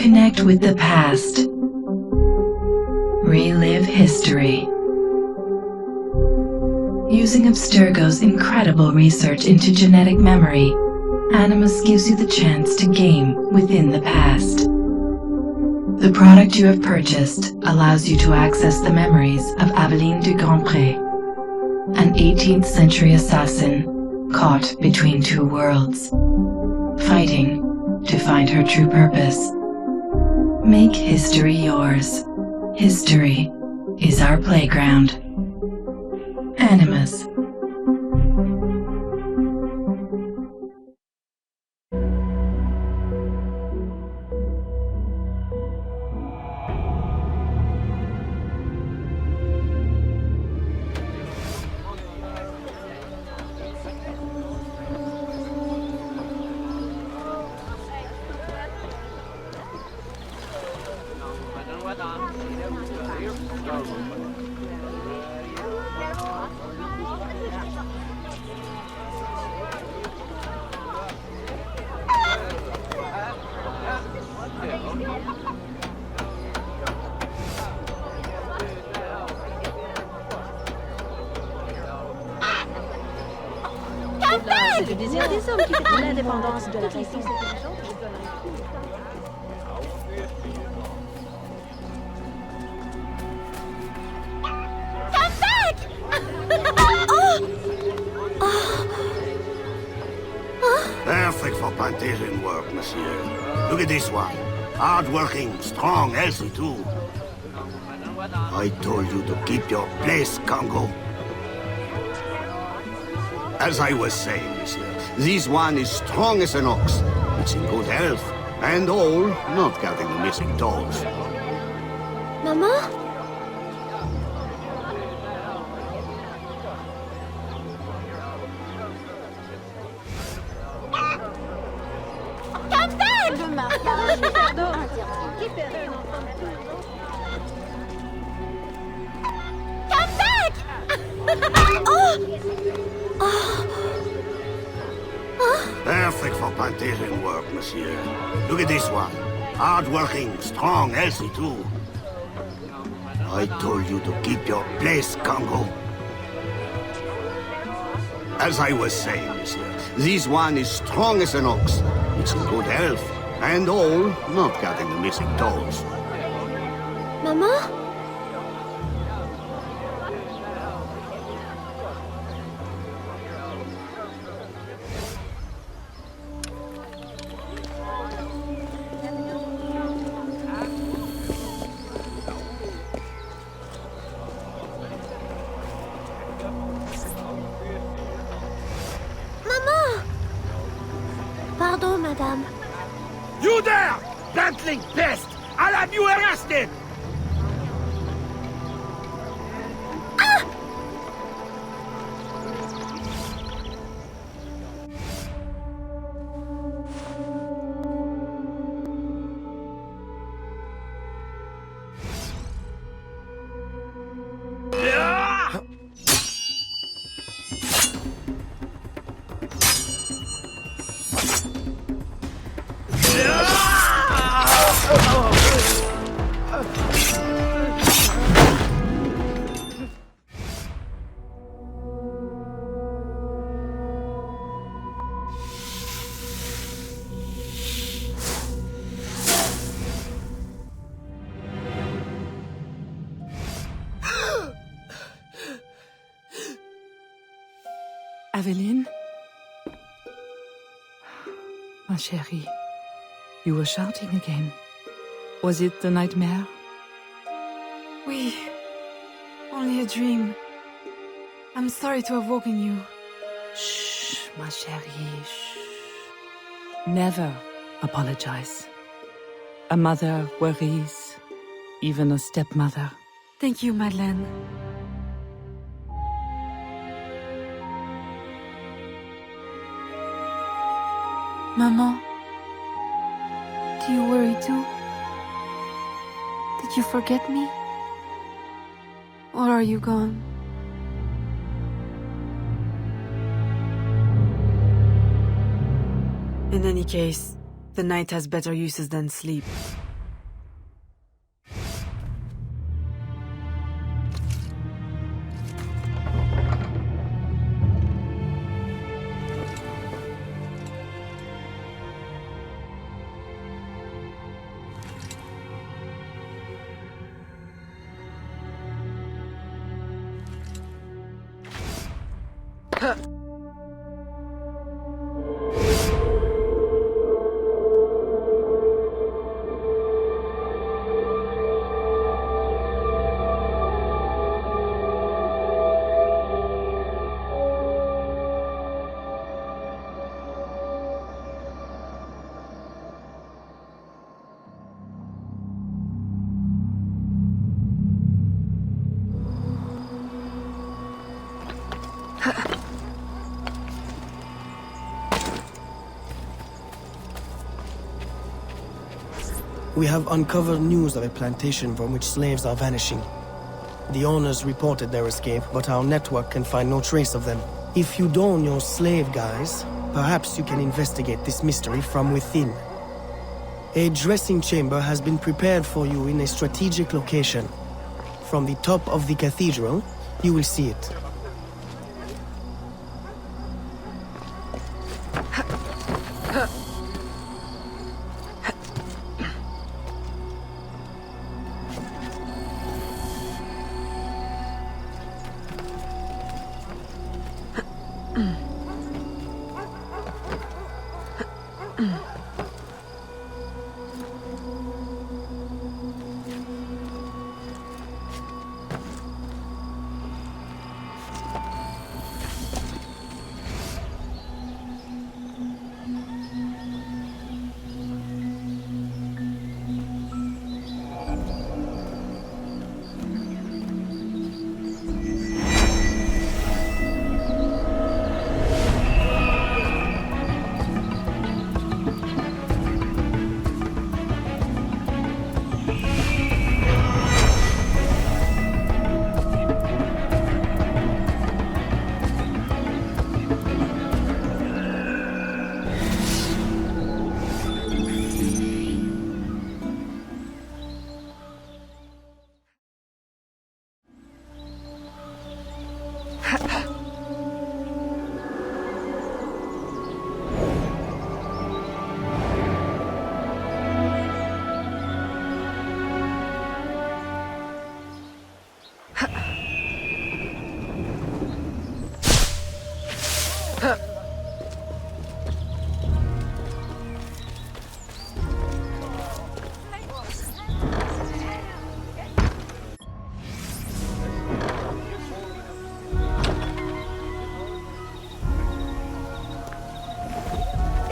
Connect with the past. Relive history. Using Abstergo's incredible research into genetic memory, Animus gives you the chance to game within the past. The product you have purchased allows you to access the memories of Aveline de Grandpré, an 18th century assassin caught between two worlds, fighting to find her true purpose. Make history yours. History is our playground. Animus. C'est le désir des hommes qui fait l'indépendance de la réponse intelligente. Come back! Perfect for plantation work, monsieur. Look at this one. Hard-working, strong, healthy too. I told you to keep your place, Congo. As I was saying, monsieur, this one is strong as an ox. It's in good health, and all, not counting the missing toes. Maman? Come back! Le mariage Shadow interdit. Libérer un enfant de 12 ans. Come back! Perfect for plantation work, monsieur. Look at this one. Hard-working, strong, healthy too. I told you to keep your place, Congo. As I was saying, monsieur, this one is strong as an ox. It's in good health, and all, not counting the missing toes. Maman? Pardon, madame. You there! Bantling pest! I'll have you arrested! Aveline? Ma chérie, you were shouting again. Was it the nightmare? Oui. Only a dream. I'm sorry to have woken you. Shh, ma chérie, shh. Never apologize. A mother worries, even a stepmother. Thank you, Madeleine. Maman, do you worry too? Did you forget me? Or are you gone? In any case, the night has better uses than sleep. We have uncovered news of a plantation from which slaves are vanishing. The owners reported their escape, but our network can find no trace of them. If you don your slave guise, perhaps you can investigate this mystery from within. A dressing chamber has been prepared for you in a strategic location. From the top of the cathedral, you will see it.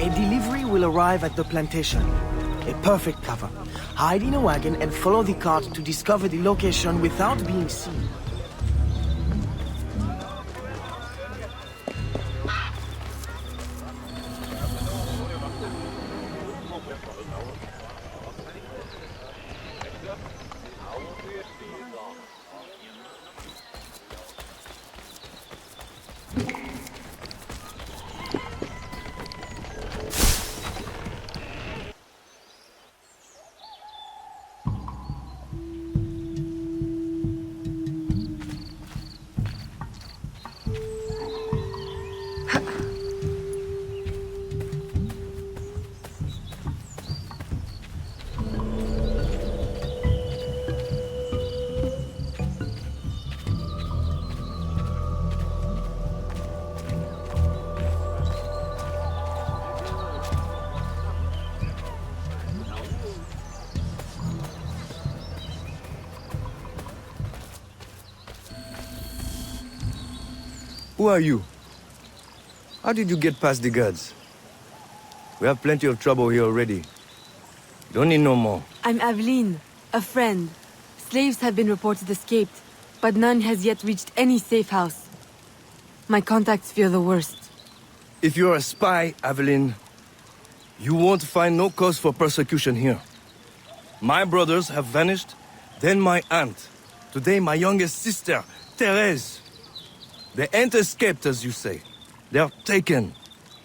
A delivery will arrive at the plantation. A perfect cover. Hide in a wagon and follow the cart to discover the location without being seen. Who are you? How did you get past the guards? We have plenty of trouble here already. Don't need no more. I'm Aveline, a friend. Slaves have been reported escaped, but none has yet reached any safe house. My contacts fear the worst. If you're a spy, Aveline, you won't find no cause for persecution here. My brothers have vanished, then my aunt. Today my youngest sister, Thérèse. They ain't escaped, as you say. They're taken.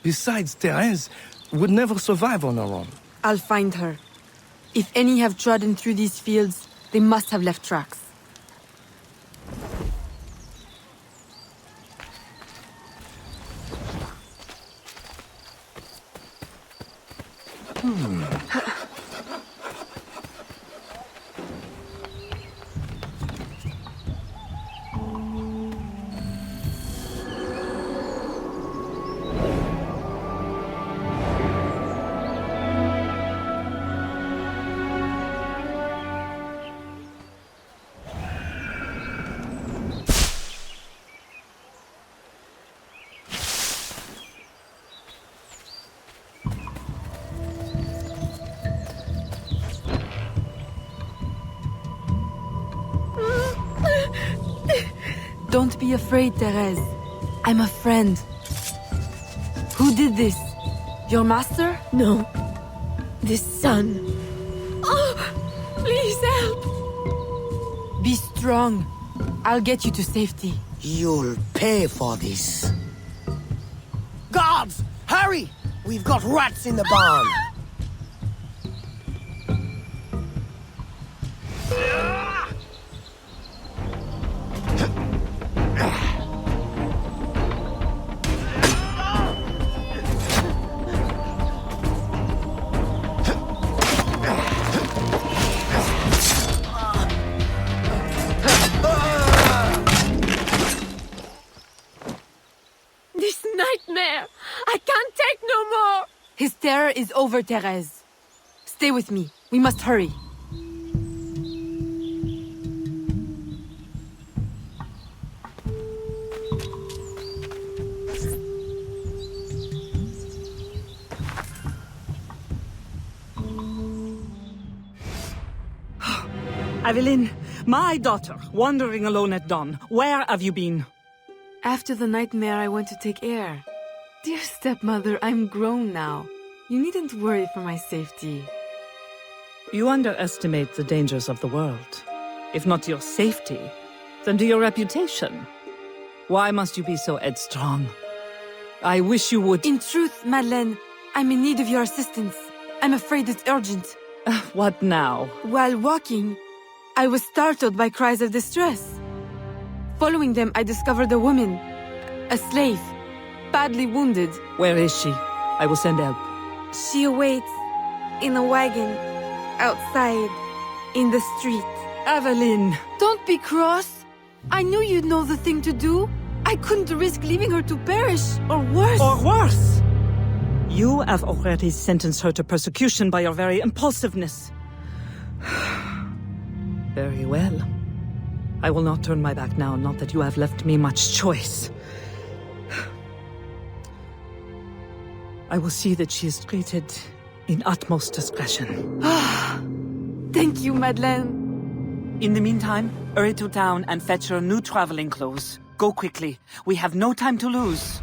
Besides, Thérèse would never survive on her own. I'll find her. If any have trodden through these fields, they must have left tracks. Don't be afraid, Thérèse. I'm a friend. Who did this? Your master? No. This son. Oh! Please help! Be strong. I'll get you to safety. You'll pay for this. Guards! Hurry! We've got rats in the barn! This nightmare! I can't take no more! His terror is over, Therese. Stay with me. We must hurry. Evelyn, my daughter, wandering alone at dawn. Where have you been? After the nightmare, I went to take air. Dear stepmother, I'm grown now. You needn't worry for my safety. You underestimate the dangers of the world. If not to your safety, then to your reputation. Why must you be so headstrong? I wish you would— In truth, Madeleine, I'm in need of your assistance. I'm afraid it's urgent. What now? While walking, I was startled by cries of distress. Following them, I discovered a woman, a slave, badly wounded. Where is she? I will send help. She awaits in a wagon, outside, in the street. Evelyn! Don't be cross. I knew you'd know the thing to do. I couldn't risk leaving her to perish, or worse. Or worse! You have already sentenced her to persecution by your very impulsiveness. Very well. I will not turn my back now, not that you have left me much choice. I will see that she is treated in utmost discretion. Thank you, Madeleine. In the meantime, hurry to town and fetch her new traveling clothes. Go quickly. We have no time to lose.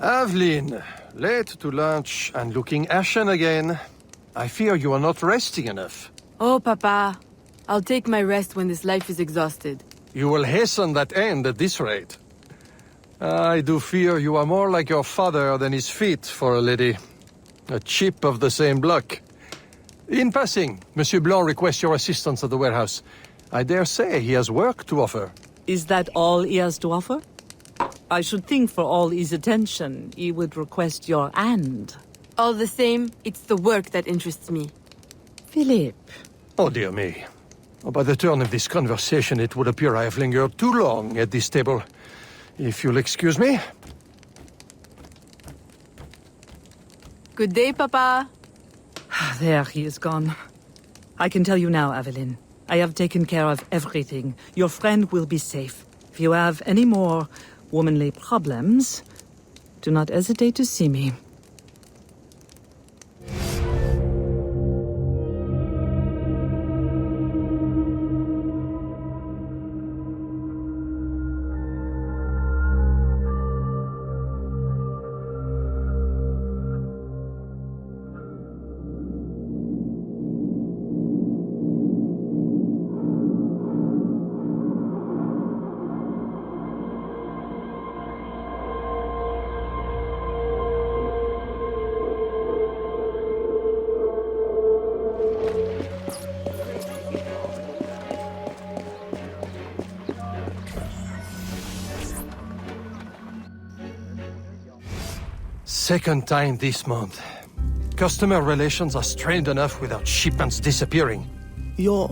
Evelyn, late to lunch and looking ashen again. I fear you are not resting enough. Oh, Papa. I'll take my rest when this life is exhausted. You will hasten that end at this rate. I do fear you are more like your father than is fit for a lady. A chip of the same block. In passing, Monsieur Blanc requests your assistance at the warehouse. I dare say he has work to offer. Is that all he has to offer? I should think for all his attention, he would request your hand. All the same, it's the work that interests me. Philippe. Oh, dear me. By the turn of this conversation, it would appear I have lingered too long at this table. If you'll excuse me. Good day, Papa. There, he is gone. I can tell you now, Evelyn. I have taken care of everything. Your friend will be safe. If you have any more womanly problems, do not hesitate to see me. Second time this month. Customer relations are strained enough without shipments disappearing. Your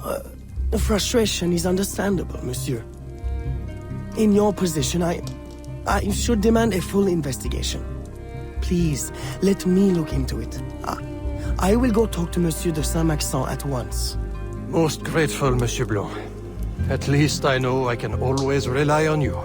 frustration is understandable, monsieur. In your position, I should demand a full investigation. Please, let me look into it. I will go talk to Monsieur de Saint-Maxent at once. Most grateful, Monsieur Blanc. At least I know I can always rely on you.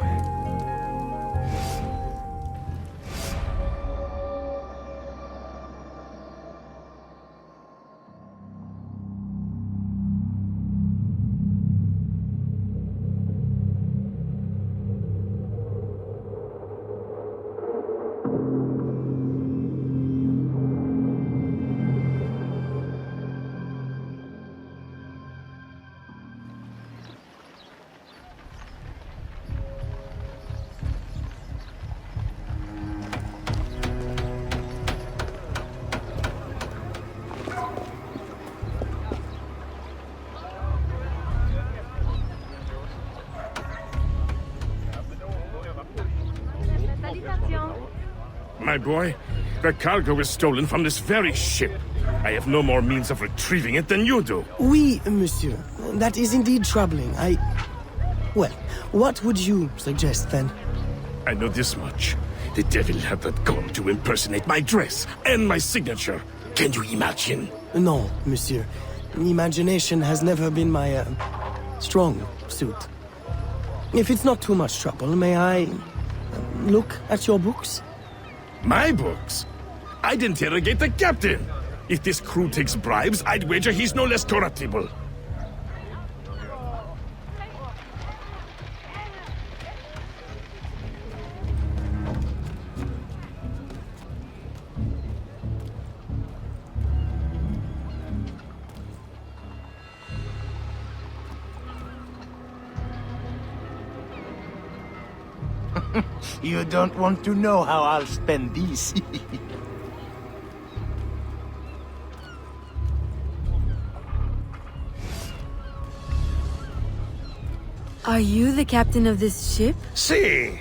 My boy, the cargo was stolen from this very ship. I have no more means of retrieving it than you do. Oui, monsieur. That is indeed troubling. Well, what would you suggest, then? I know this much. The devil had that gun to impersonate my dress and my signature. Can you imagine? No, monsieur. Imagination has never been my, strong suit. If it's not too much trouble, may I look at your books? My books? I'd interrogate the captain. If this crew takes bribes, I'd wager he's no less corruptible. You don't want to know how I'll spend these. Are you the captain of this ship? Si!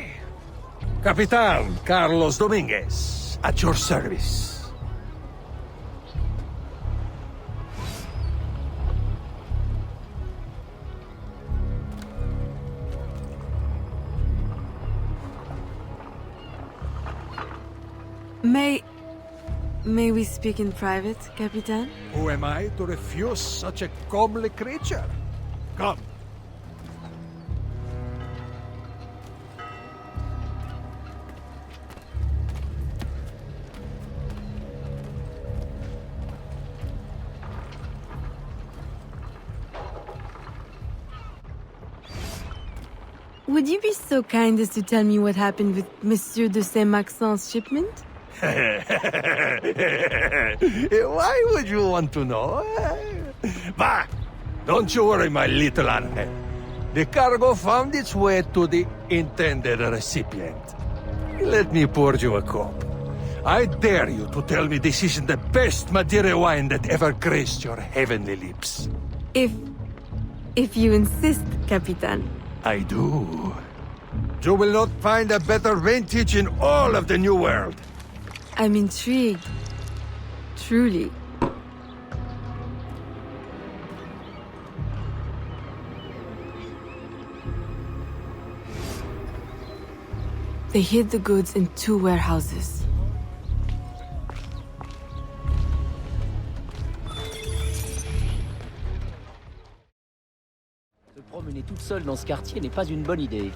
Capitan Carlos Dominguez, at your service. May we speak in private, Capitan? Who am I to refuse such a comely creature? Come. Would you be so kind as to tell me what happened with Monsieur de Saint-Maxent's shipment? Why would you want to know? Bah! Don't you worry, my little angel. The cargo found its way to the intended recipient. Let me pour you a cup. I dare you to tell me this isn't the best Madeira wine that ever graced your heavenly lips. If you insist, Capitan. I do. You will not find a better vintage in all of the New World. I'm intrigued. Truly. They hid the goods in 2 warehouses. Se promener toute seule dans ce quartier n'est pas une bonne idée.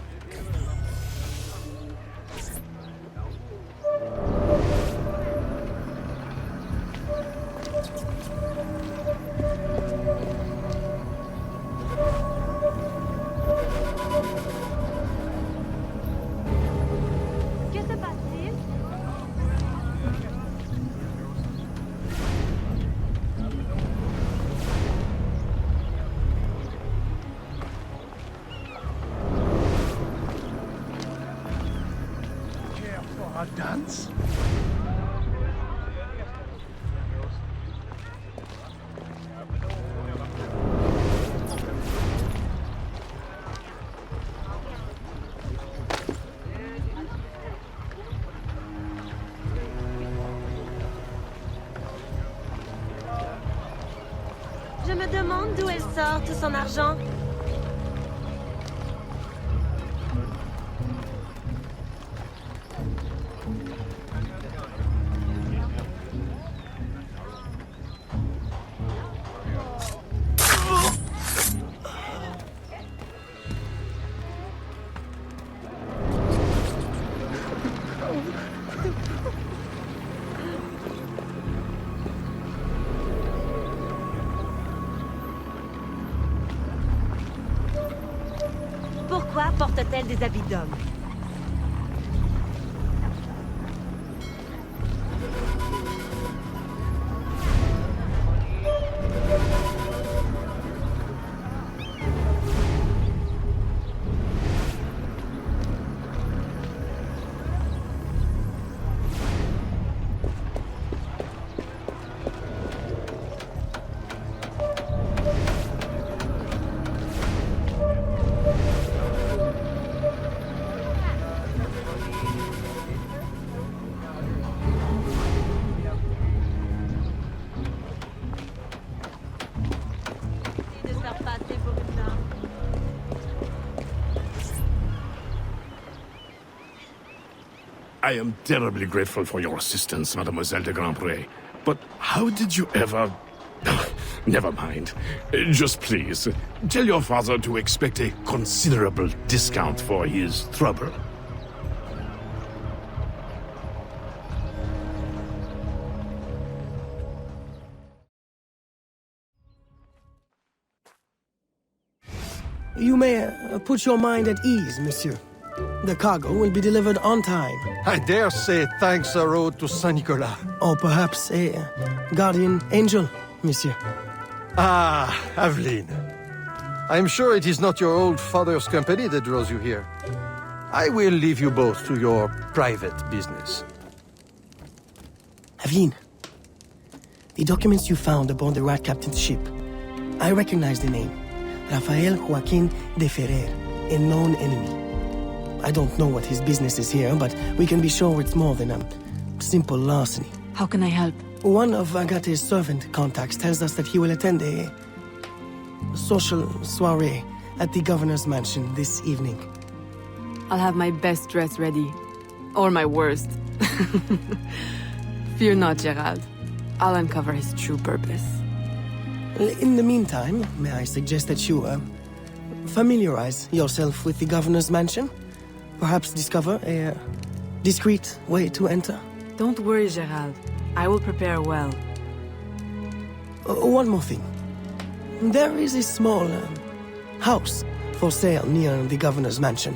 me demande d'où elle sort tout son argent. Pourquoi porte-t-elle des habits d'homme? I am terribly grateful for your assistance, Mademoiselle de Grandpré. But how did you ever... Never mind. Just please, tell your father to expect a considerable discount for his trouble. You may put your mind at ease, monsieur. The cargo will be delivered on time. I dare say thanks are owed to Saint Nicolas. Or perhaps a guardian angel, monsieur. Ah, Aveline. I'm sure it is not your old father's company that draws you here. I will leave you both to your private business. Aveline, the documents you found aboard the Rat Captain's ship. I recognize the name. Rafael Joaquin de Ferrer, a known enemy. I don't know what his business is here, but we can be sure it's more than a simple larceny. How can I help? One of Agate's servant contacts tells us that he will attend a social soiree at the governor's mansion this evening. I'll have my best dress ready. Or my worst. Fear not, Gerald. I'll uncover his true purpose. In the meantime, may I suggest that you, familiarize yourself with the governor's mansion? Perhaps discover a discreet way to enter? Don't worry, Gerald. I will prepare well. One more thing. There is a small house for sale near the governor's mansion.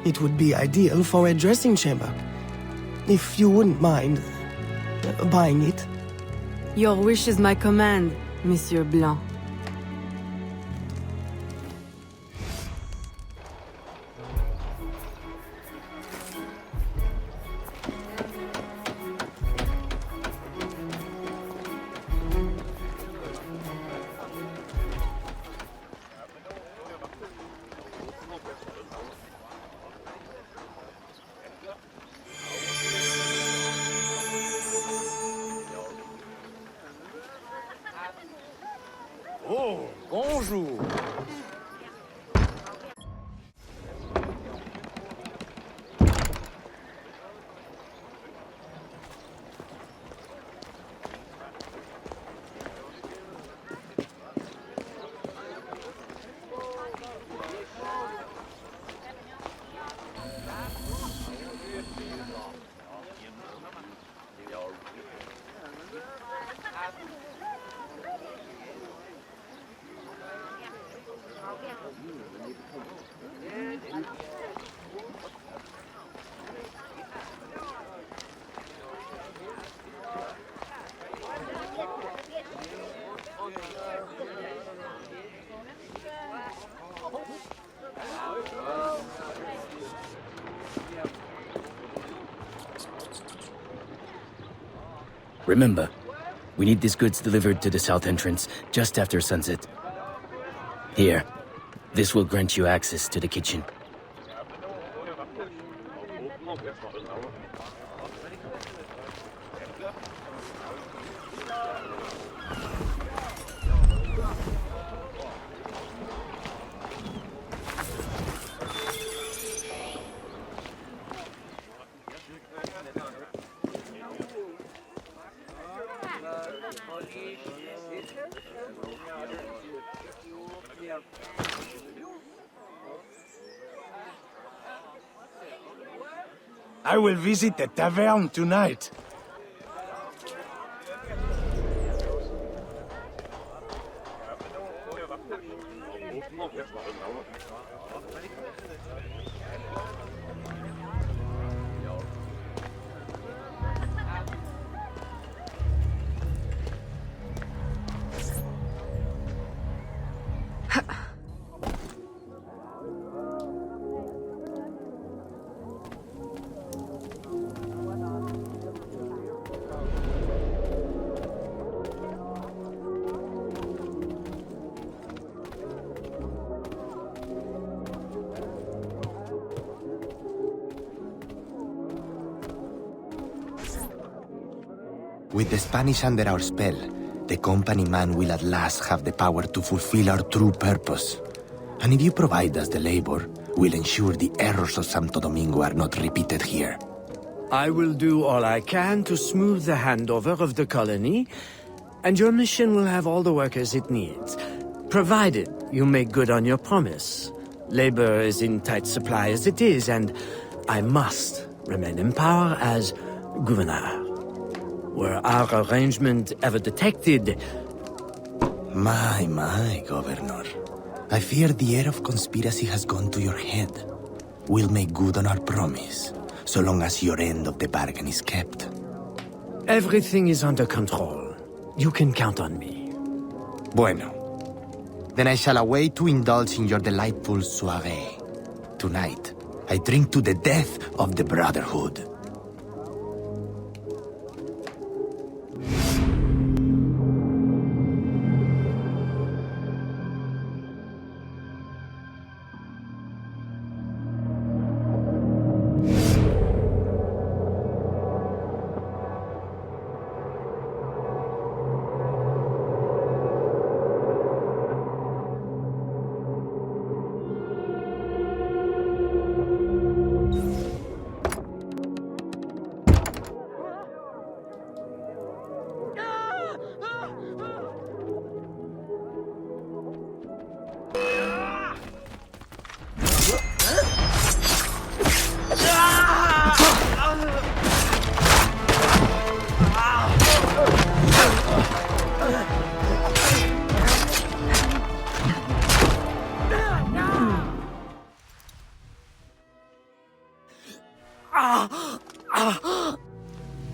It would be ideal for a dressing chamber. If you wouldn't mind buying it. Your wish is my command, Monsieur Blanc. Oh, bonjour. Remember, we need these goods delivered to the south entrance just after sunset. Here, this will grant you access to the kitchen. I will visit the tavern tonight. With the Spanish under our spell, the company man will at last have the power to fulfill our true purpose. And if you provide us the labor, we'll ensure the errors of Santo Domingo are not repeated here. I will do all I can to smooth the handover of the colony, and your mission will have all the workers it needs, provided you make good on your promise. Labor is in tight supply as it is, and I must remain in power as governor. Were our arrangement ever detected? My, Governor. I fear the air of conspiracy has gone to your head. We'll make good on our promise, so long as your end of the bargain is kept. Everything is under control. You can count on me. Bueno. Then I shall await to indulge in your delightful soirée. Tonight, I drink to the death of the Brotherhood.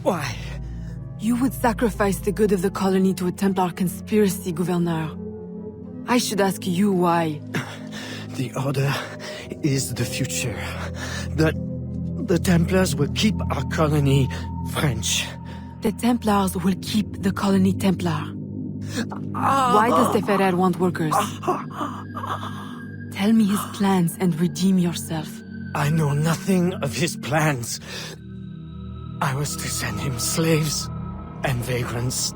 Why? You would sacrifice the good of the colony to a Templar conspiracy, Gouverneur. I should ask you why. The Order is the future. The Templars will keep our colony French. The Templars will keep the colony Templar. Why does the Ferrer want workers? Tell me his plans and redeem yourself. I know nothing of his plans. I was to send him slaves and vagrants.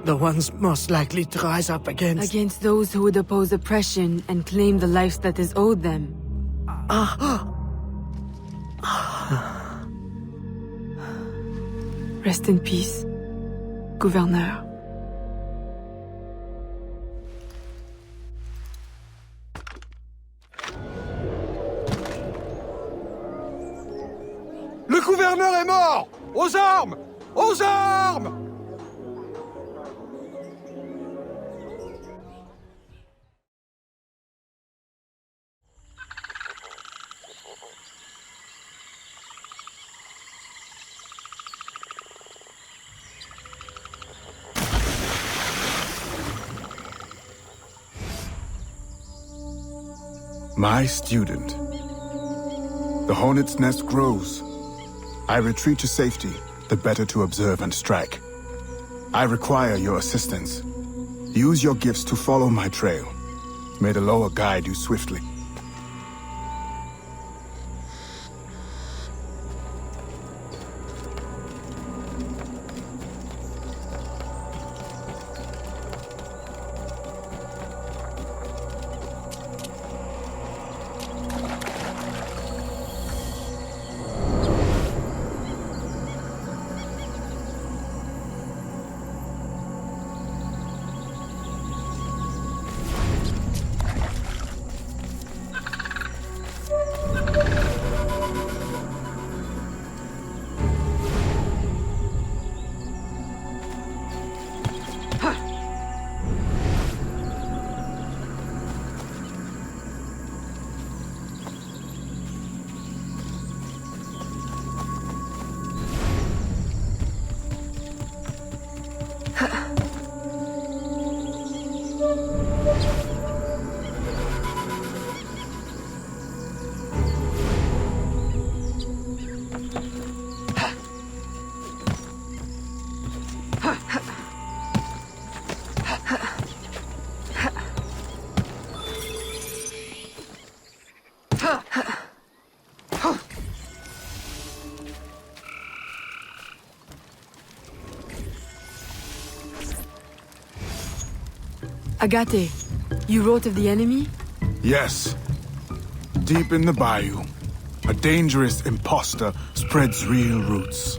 The ones most likely to rise up against... Against those who would oppose oppression and claim the life that is owed them. Rest in peace, Gouverneur. Le gouverneur est mort! Aux armes! Aux armes! My student. The hornet's nest grows. I retreat to safety, the better to observe and strike. I require your assistance. Use your gifts to follow my trail. May the lower guide you swiftly. Agate, you wrote of the enemy? Yes. Deep in the bayou, a dangerous imposter spreads real roots.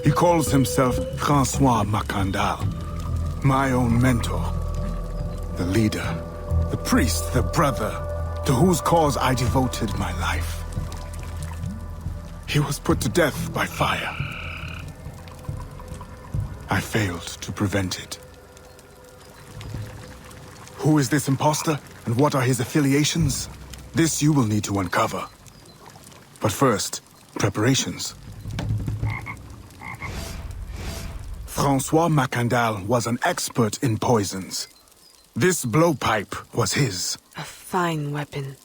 He calls himself Francois Macandal, my own mentor. The leader, the priest, the brother, to whose cause I devoted my life. He was put to death by fire. I failed to prevent it. Who is this imposter, and what are his affiliations? This you will need to uncover. But first, preparations. Francois Macandal was an expert in poisons. This blowpipe was his. A fine weapon.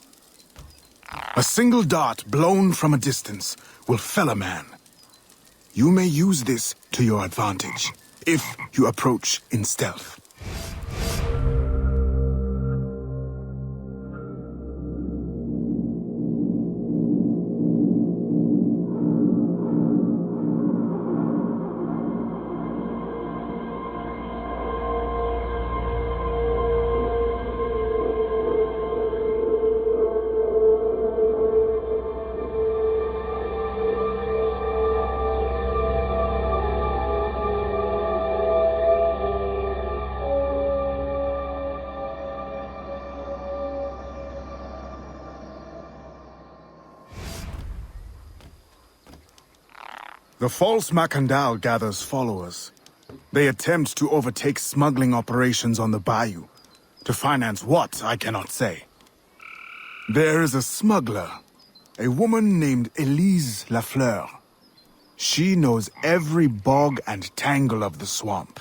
A single dart blown from a distance will fell a man. You may use this to your advantage, if you approach in stealth. The false Macandal gathers followers. They attempt to overtake smuggling operations on the bayou. To finance what, I cannot say. There is a smuggler, a woman named Elise Lafleur. She knows every bog and tangle of the swamp.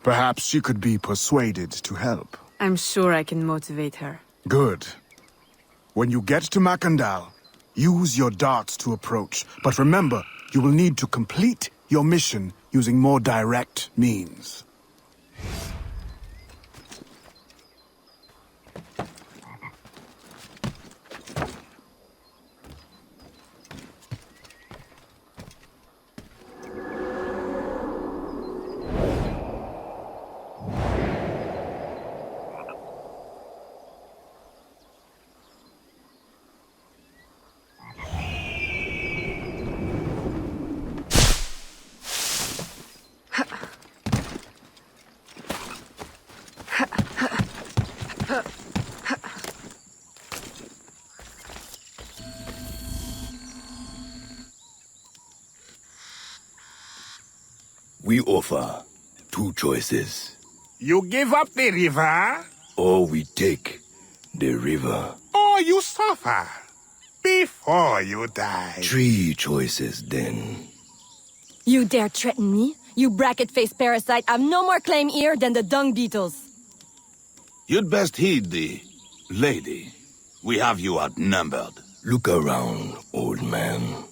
Perhaps she could be persuaded to help. I'm sure I can motivate her. Good. When you get to Macandal, use your darts to approach, but remember, you will need to complete your mission using more direct means. We offer two choices. You give up the river? Or we take the river. Or you suffer before you die. Three choices, then. You dare threaten me? You bracket-faced parasite have no more claim here than the dung beetles. You'd best heed the lady. We have you outnumbered. Look around, old man.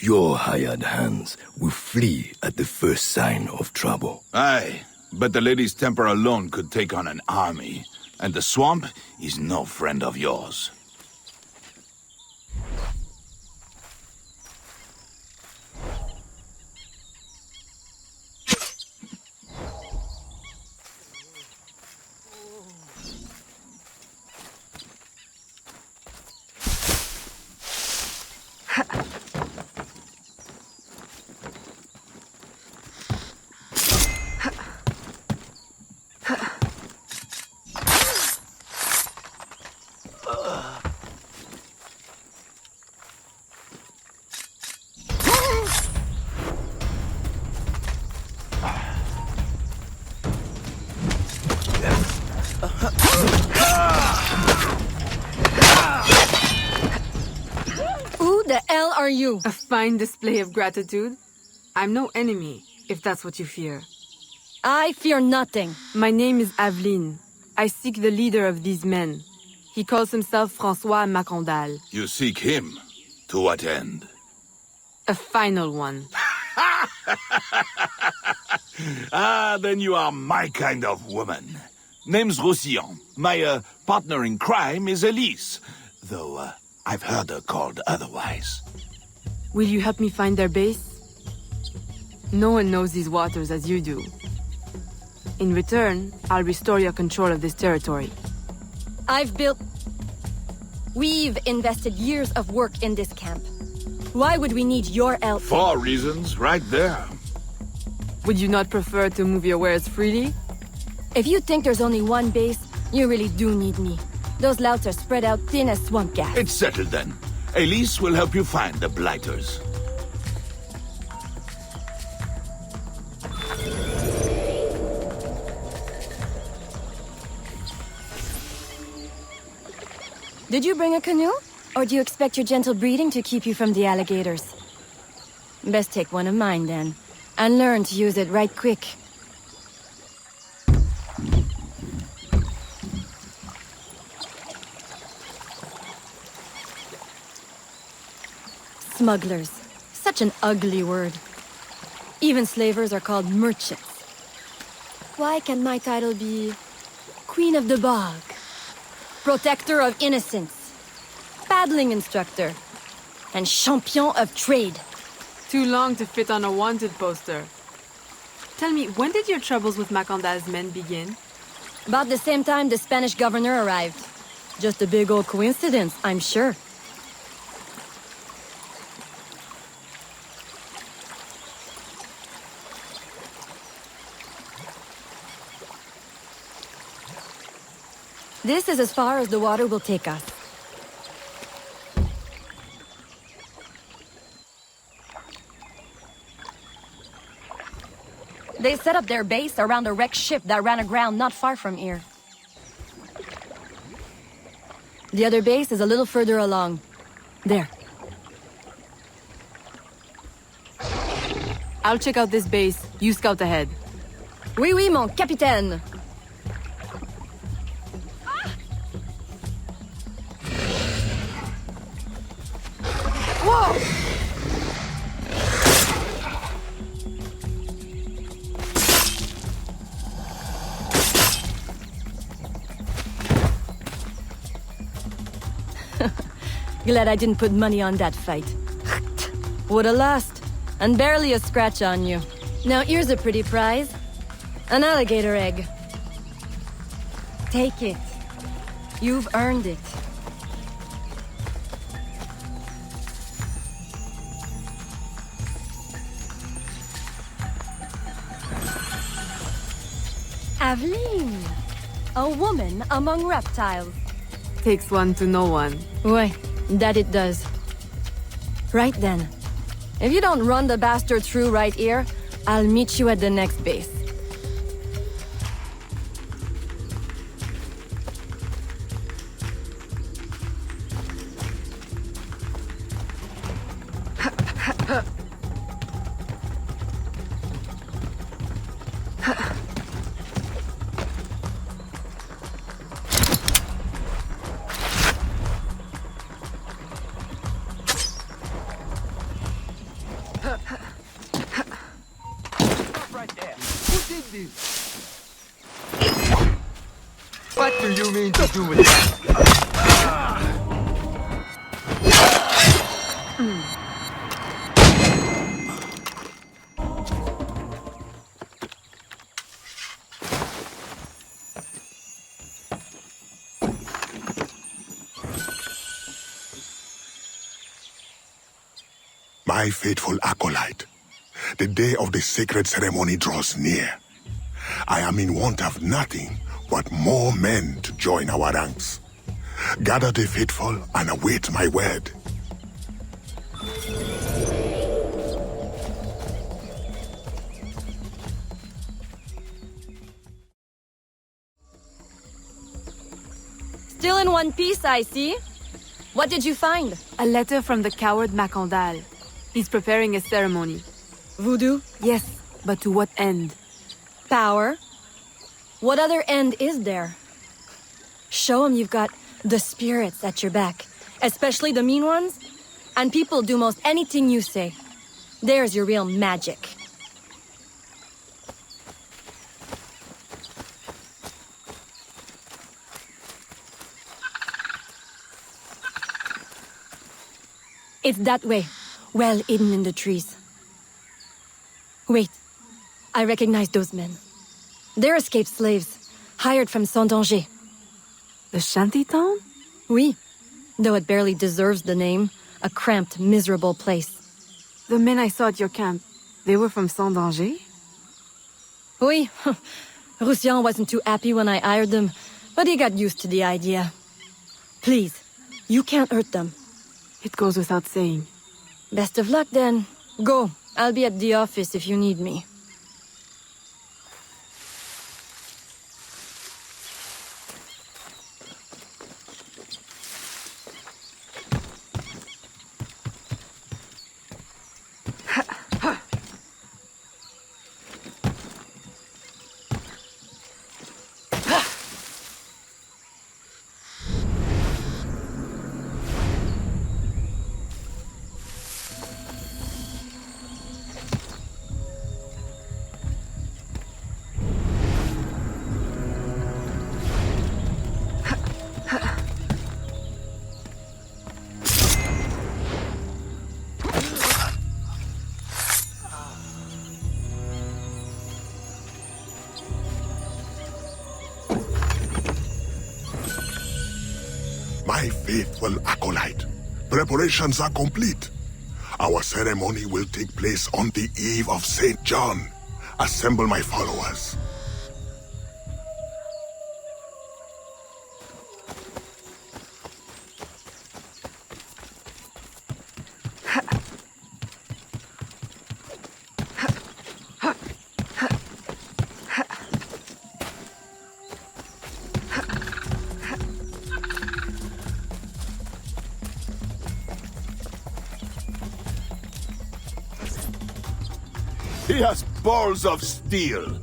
Your hired hands will flee at the first sign of trouble. Aye, but the lady's temper alone could take on an army, and the swamp is no friend of yours. Who the hell are you? A fine display of gratitude. I'm no enemy, if that's what you fear. I fear nothing. My name is Aveline. I seek the leader of these men. He calls himself Francois Macandal. You seek him? To what end? A final one. Ah, then you are my kind of woman. Name's Roussillon. My partner in crime is Elise, though I've heard her called otherwise. Will you help me find their base? No one knows these waters as you do. In return, I'll restore your control of this territory. We've invested years of work in this camp. Why would we need your help? 4 reasons, right there. Would you not prefer to move your wares freely? If you think there's only one base, you really do need me. Those louts are spread out thin as swamp gas. It's settled then. Elise will help you find the blighters. Did you bring a canoe? Or do you expect your gentle breeding to keep you from the alligators? Best take one of mine then, and learn to use it right quick. Smugglers. Such an ugly word. Even slavers are called merchants. Why can my title be Queen of the Bog? Protector of Innocence, paddling instructor, and champion of trade. Too long to fit on a wanted poster. Tell me, when did your troubles with Macandal's men begin? About the same time the Spanish governor arrived. Just a big old coincidence, I'm sure. This is as far as the water will take us. They set up their base around a wrecked ship that ran aground not far from here. The other base is a little further along. There. I'll check out this base. You scout ahead. Oui, oui, mon capitaine. Whoa! Glad I didn't put money on that fight. Would've lost, and barely a scratch on you. Now here's a pretty prize. An alligator egg. Take it. You've earned it. Aveline, a woman among reptiles. Takes one to know one. Ouais, that it does. Right then. If you don't run the bastard through right here, I'll meet you at the next base. What do you mean to do with that? My faithful acolyte, the day of the sacred ceremony draws near. I am in want of nothing but more men to join our ranks. Gather the faithful and await my word. Still in one piece, I see. What did you find? A letter from the coward Macandal. He's preparing a ceremony. Voodoo? Yes, but to what end? Power? What other end is there? Show him you've got the spirits at your back, especially the mean ones, and people do most anything you say. There's your real magic. It's that way, well hidden in the trees. Wait, I recognize those men. They're escaped slaves, hired from Saint-Danger. The shanty town? Oui. Though it barely deserves the name. A cramped, miserable place. The men I saw at your camp, they were from Saint-Danger? Oui. Roussillon wasn't too happy when I hired them, but he got used to the idea. Please, you can't hurt them. It goes without saying. Best of luck then. Go. I'll be at the office if you need me. My faithful acolyte, preparations are complete. Our ceremony will take place on the eve of St. John. Assemble my followers. He has balls of steel.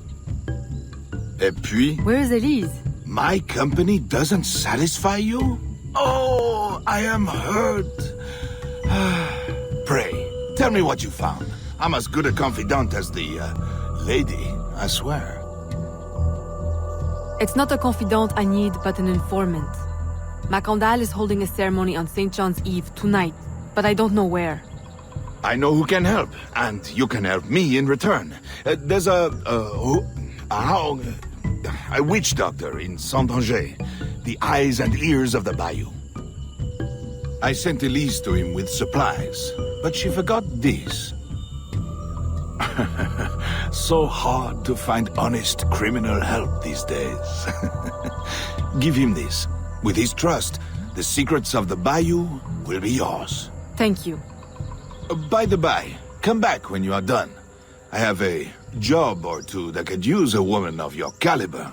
Et puis? Where is Elise? My company doesn't satisfy you? Oh, I am hurt. Pray, tell me what you found. I'm as good a confidant as the, lady, I swear. It's not a confidant I need, but an informant. Macandal is holding a ceremony on St. John's Eve tonight, but I don't know where. I know who can help, and you can help me in return. There's a witch doctor in Saint-Danger, the eyes and ears of the bayou. I sent Elise to him with supplies, but she forgot this. So hard to find honest criminal help these days. Give him this. With his trust, the secrets of the bayou will be yours. Thank you. By the by, come back when you are done. I have a job or two that could use a woman of your caliber.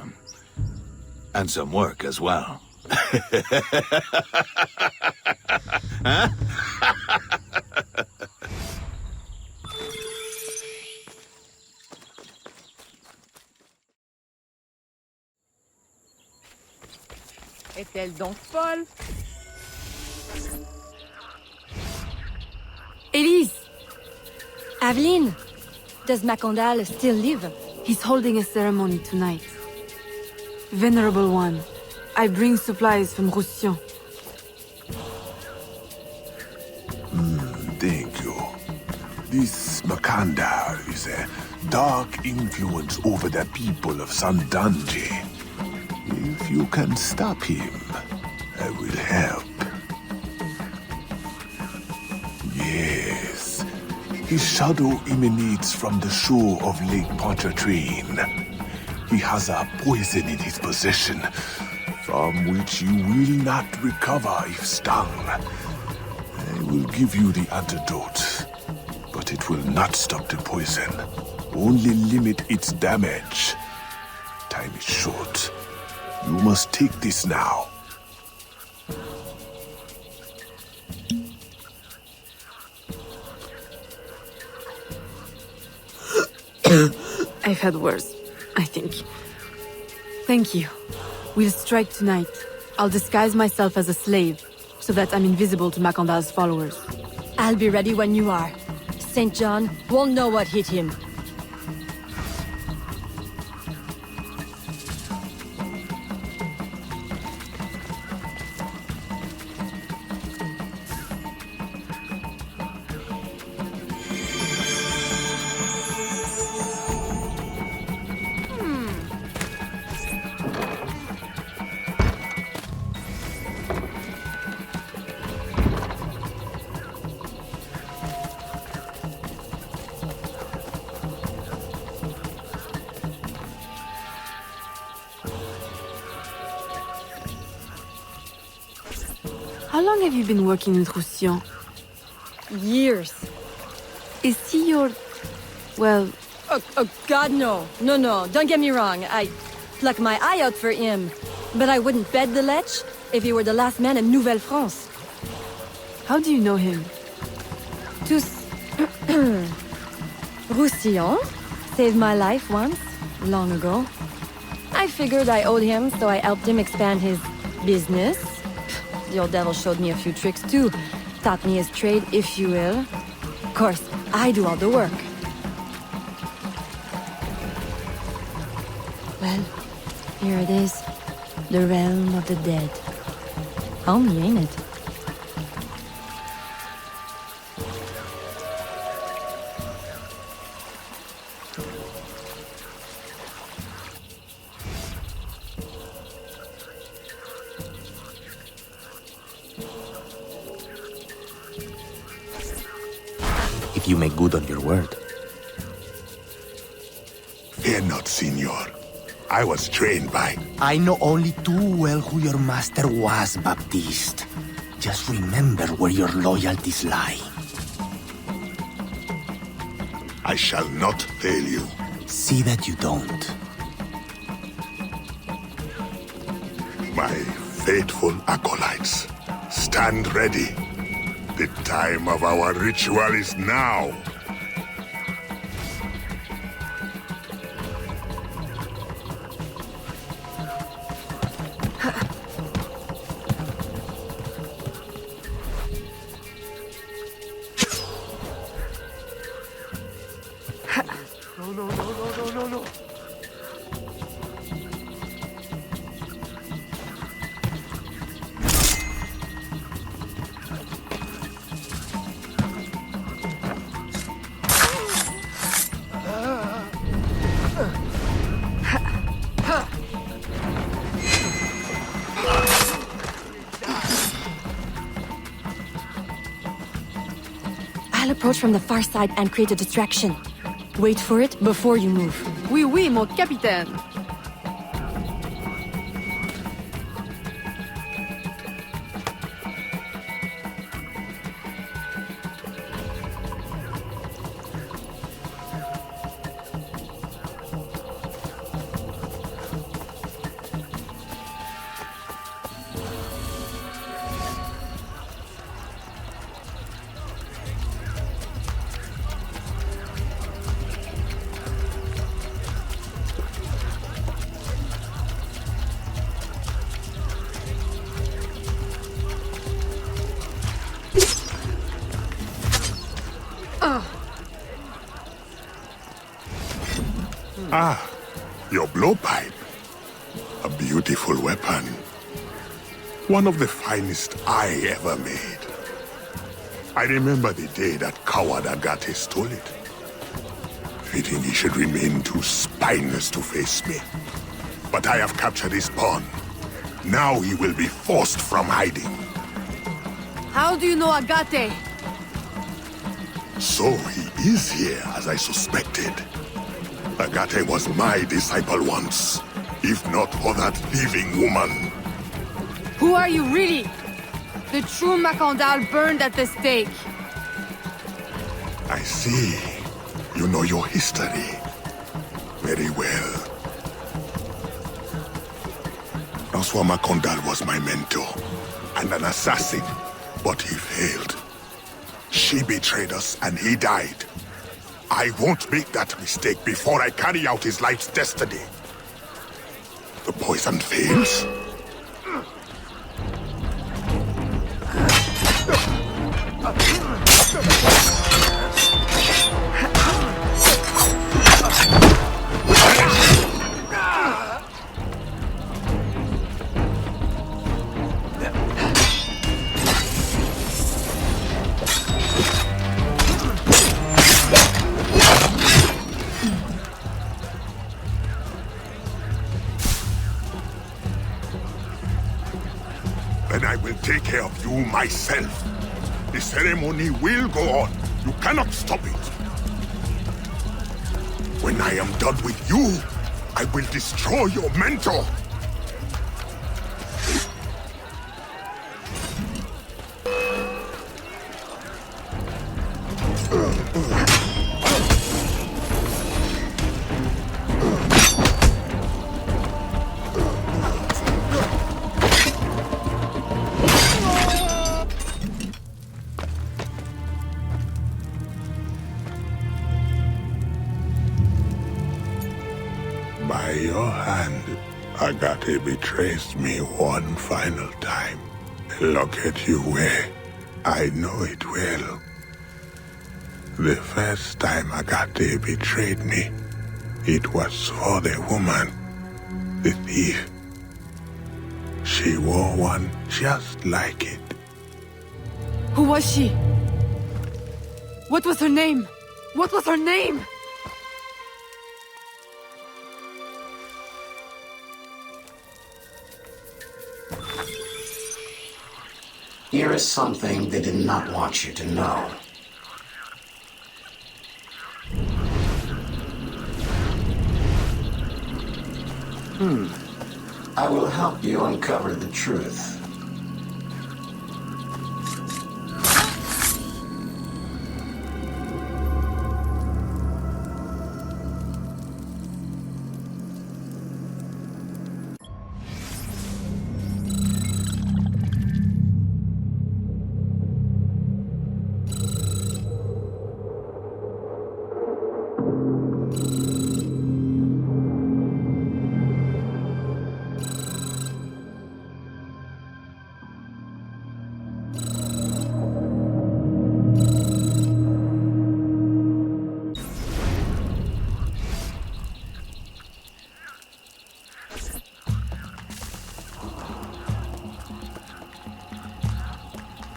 And some work as well. Huh? Est-elle donc folle? Elise! Aveline! Does Macandal still live? He's holding a ceremony tonight. Venerable One, I bring supplies from Roussillon. Thank you. This Macandal is a dark influence over the people of Saint-Danger. If you can stop him, I will help. Yes. His shadow emanates from the shore of Lake Pontchartrain. He has a poison in his possession, from which you will not recover if stung. I will give you the antidote, but it will not stop the poison, only limit its damage. Time is short. You must take this now. I've had worse, I think. Thank you. We'll strike tonight. I'll disguise myself as a slave, so that I'm invisible to Macandal's followers. I'll be ready when you are. St. John won't know what hit him. How long have you been working with Roussillon? Years. Is he your... well... Oh, God, no. No, don't get me wrong. I pluck my eye out for him. But I wouldn't bet the lech if he were the last man in Nouvelle-France. How do you know him? Roussillon saved my life once, long ago. I figured I owed him, so I helped him expand his business. The old devil showed me a few tricks too. Taught me his trade, if you will. Of course, I do all the work. Well, here it is. The realm of the dead. Homey, ain't it? If you make good on your word. Fear not, Signor. I was trained by... I know only too well who your master was, Baptiste. Just remember where your loyalties lie. I shall not fail you. See that you don't. My faithful acolytes, stand ready. The time of our ritual is now. No. I'll approach from the far side and create a distraction. Wait for it before you move. Oui, mon capitaine. Ah, your blowpipe. A beautiful weapon. One of the finest I ever made. I remember the day that coward Agate stole it. Fitting he should remain too spineless to face me. But I have captured his pawn. Now he will be forced from hiding. How do you know Agate? So he is here, as I suspected. Agate was my disciple once, if not for that thieving woman. Who are you really? The true Macandal burned at the stake. I see. You know your history very well. Francois Macandal was my mentor and an assassin, but he failed. She betrayed us and he died. I won't make that mistake before I carry out his life's destiny. The poison fails. Then I will take care of you myself. The ceremony will go on. You cannot stop it. When I am done with you, I will destroy your mentor. By your hand, Agate betrays me one final time. Look at you way. I know it well. The first time Agate betrayed me, it was for the woman, the thief. She wore one just like it. Who was she? What was her name? What was her name? Here is something they did not want you to know. I will help you uncover the truth.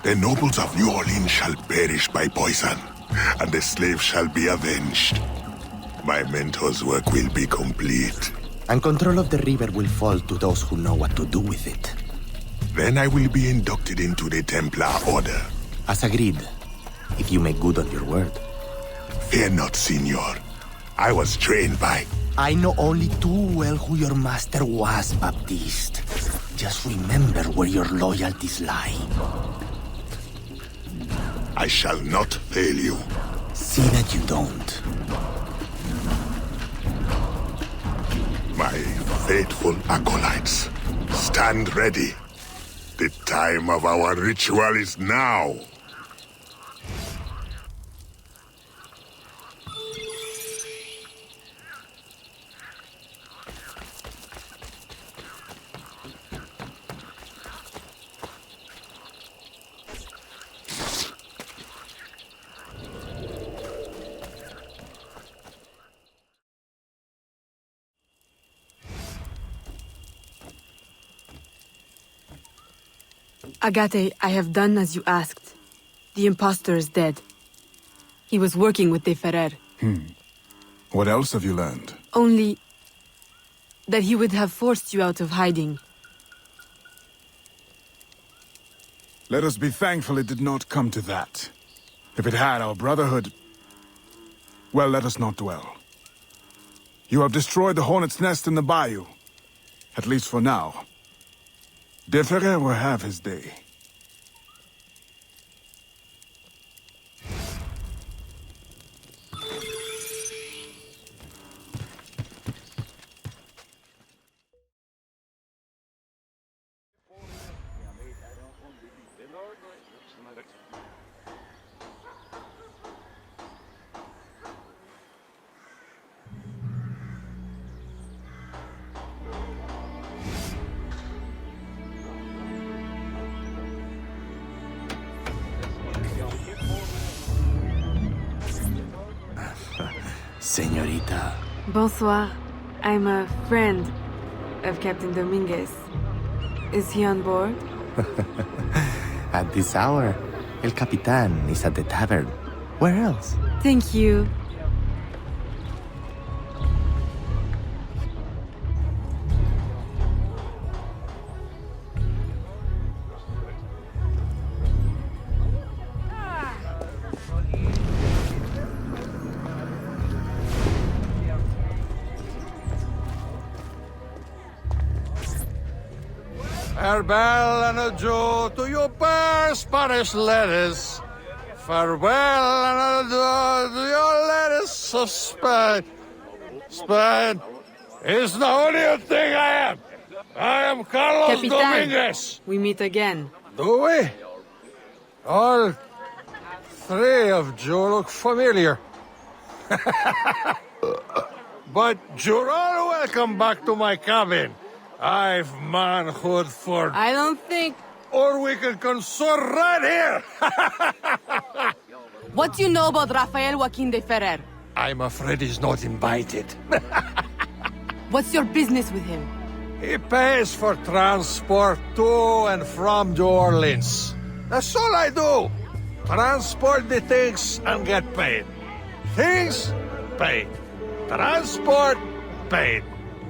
The nobles of New Orleans shall perish by poison, and the slaves shall be avenged. My mentor's work will be complete. And control of the river will fall to those who know what to do with it. Then I will be inducted into the Templar Order. As agreed, if you make good on your word. Fear not, Signor. I was trained by... I know only too well who your master was, Baptiste. Just remember where your loyalties lie. I shall not fail you. See that you don't. My faithful acolytes, stand ready. The time of our ritual is now. Agate, I have done as you asked. The impostor is dead. He was working with De Ferrer. What else have you learned? Only that he would have forced you out of hiding. Let us be thankful it did not come to that. If it had, our brotherhood... Well, let us not dwell. You have destroyed the hornet's nest in the bayou. At least for now. De Ferrer will have his day. Señorita. Bonsoir. I'm a friend of Captain Dominguez. Is he on board? At this hour, El Capitan is at the tavern. Where else? Thank you. Farewell and adieu to your fair Spanish ladies. Farewell and adieu to your ladies of Spain. Spain is the only thing I am. I am Carlos Capitan, Dominguez. we meet again. Do we? All three of you look familiar. But you're always Welcome back to my cabin. I've manhood for... I don't think... Or we can consort right here! What do you know about Rafael Joaquin de Ferrer? I'm afraid he's not invited. What's your business with him? He pays for transport to and from New Orleans. That's all I do. Transport the things and get paid. Things, paid. Transport, paid.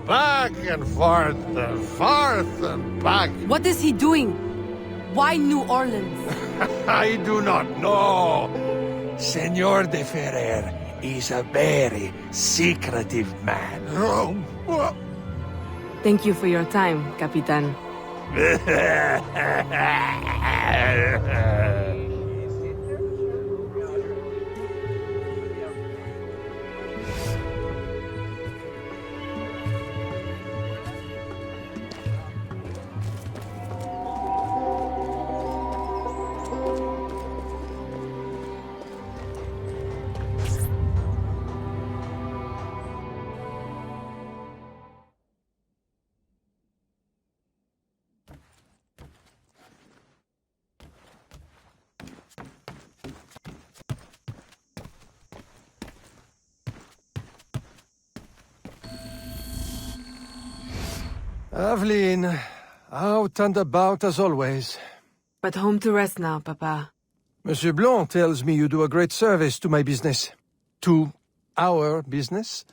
Back and forth and back. What is he doing? Why New Orleans? I do not know. Senor de Ferrer is a very secretive man. Thank you for your time, Capitan. Aveline, out and about as always. But home to rest now, Papa. Monsieur Blanc tells me you do a great service to my business. To our business.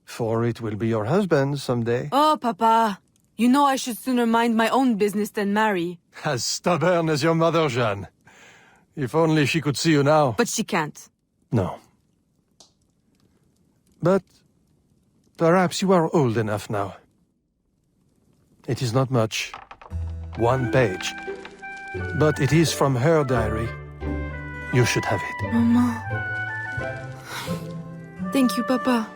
For it will be your husband someday. Oh, Papa. You know I should sooner mind my own business than marry. As stubborn as your mother, Jeanne. If only she could see you now. But she can't. No. But perhaps you are old enough now. It is not much. 1 page. But it is from her diary. You should have it. Mama. Thank you, Papa.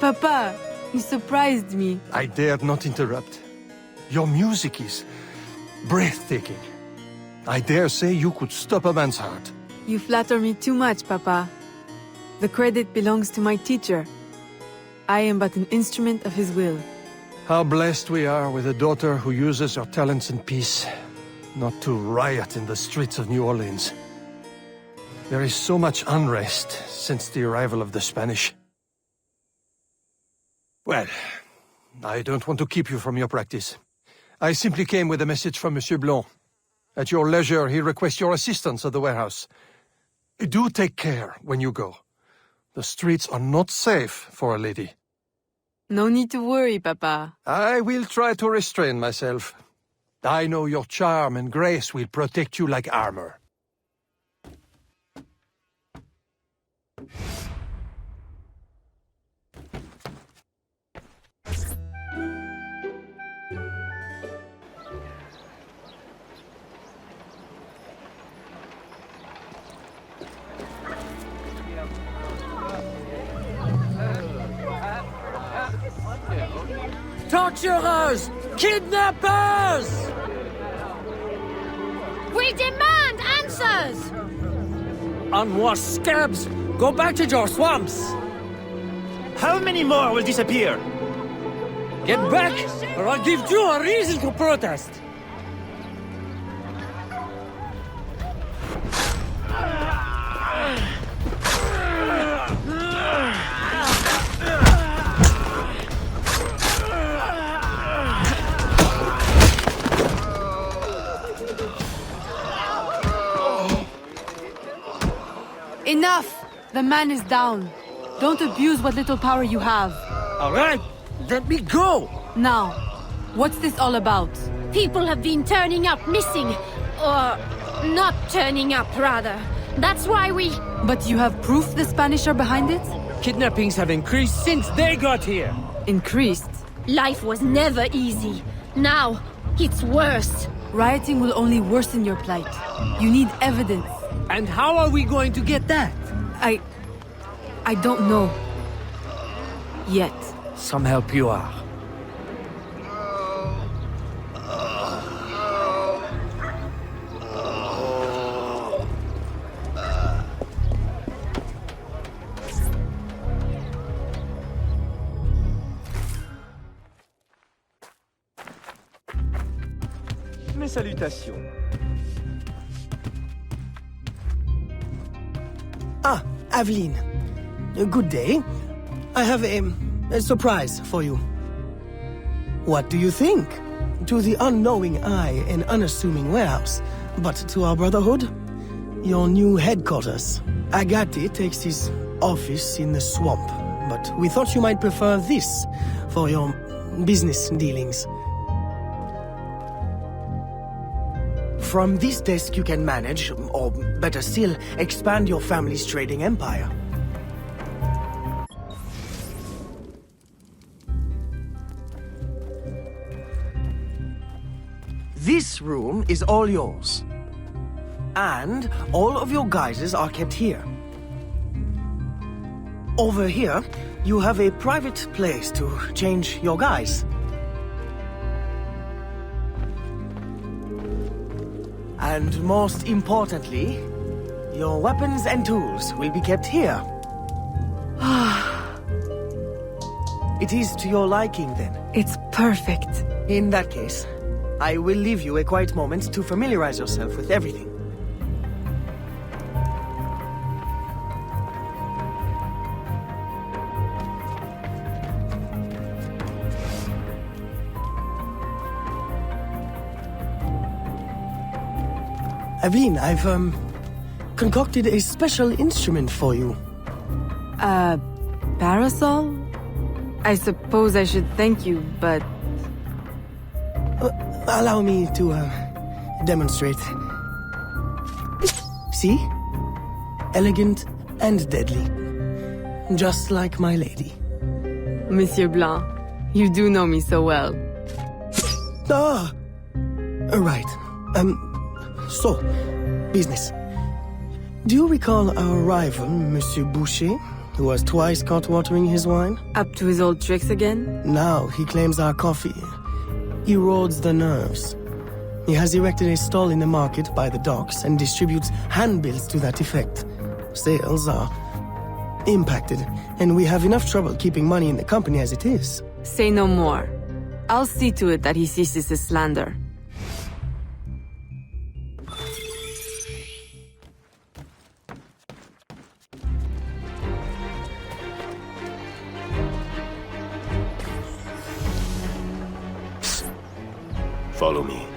Papa, you surprised me. I dared not interrupt. Your music is breathtaking. I dare say you could stop a man's heart. You flatter me too much, Papa. The credit belongs to my teacher. I am but an instrument of his will. How blessed we are with a daughter who uses her talents in peace, not to riot in the streets of New Orleans. There is so much unrest since the arrival of the Spanish. Well, I don't want to keep you from your practice. I simply came with a message from Monsieur Blanc. At your leisure, he requests your assistance at the warehouse. Do take care when you go. The streets are not safe for a lady. No need to worry, Papa. I will try to restrain myself. I know your charm and grace will protect you like armor. Torturers! Kidnappers! We demand answers! Unwashed scabs! Go back to your swamps! How many more will disappear? Get back, or I'll give you a reason to protest! Enough! The man is down. Don't abuse what little power you have. All right, let me go! Now, what's this all about? People have been turning up missing. Or not turning up, rather. That's why we... But you have proof the Spanish are behind it? Kidnappings have increased since they got here. Increased? Life was never easy. Now, it's worse. Rioting will only worsen your plight. You need evidence. And how are we going to get that? I don't know. Yet. Some help you are. Mes salutations. Ah, Aveline. Good day. I have a surprise for you. What do you think? To the unknowing eye, an unassuming warehouse. But to our brotherhood, your new headquarters. Agate takes his office in the swamp, but we thought you might prefer this for your business dealings. From this desk you can manage, or better still, expand your family's trading empire. This room is all yours. And all of your guises are kept here. Over here, you have a private place to change your guise. And most importantly, your weapons and tools will be kept here. It is to your liking, then? It's perfect. In that case, I will leave you a quiet moment to familiarize yourself with everything. Aveline, I've, concocted a special instrument for you. A parasol? I suppose I should thank you, but... Allow me to, demonstrate. See? Elegant and deadly. Just like my lady. Monsieur Blanc, you do know me so well. Ah! Right. So, business. Do you recall our rival, Monsieur Boucher, who was twice caught watering his wine? Up to his old tricks again? Now he claims our coffee erodes the nerves. He has erected a stall in the market by the docks and distributes handbills to that effect. Sales are impacted, and we have enough trouble keeping money in the company as it is. Say no more. I'll see to it that he ceases his slander. Follow me.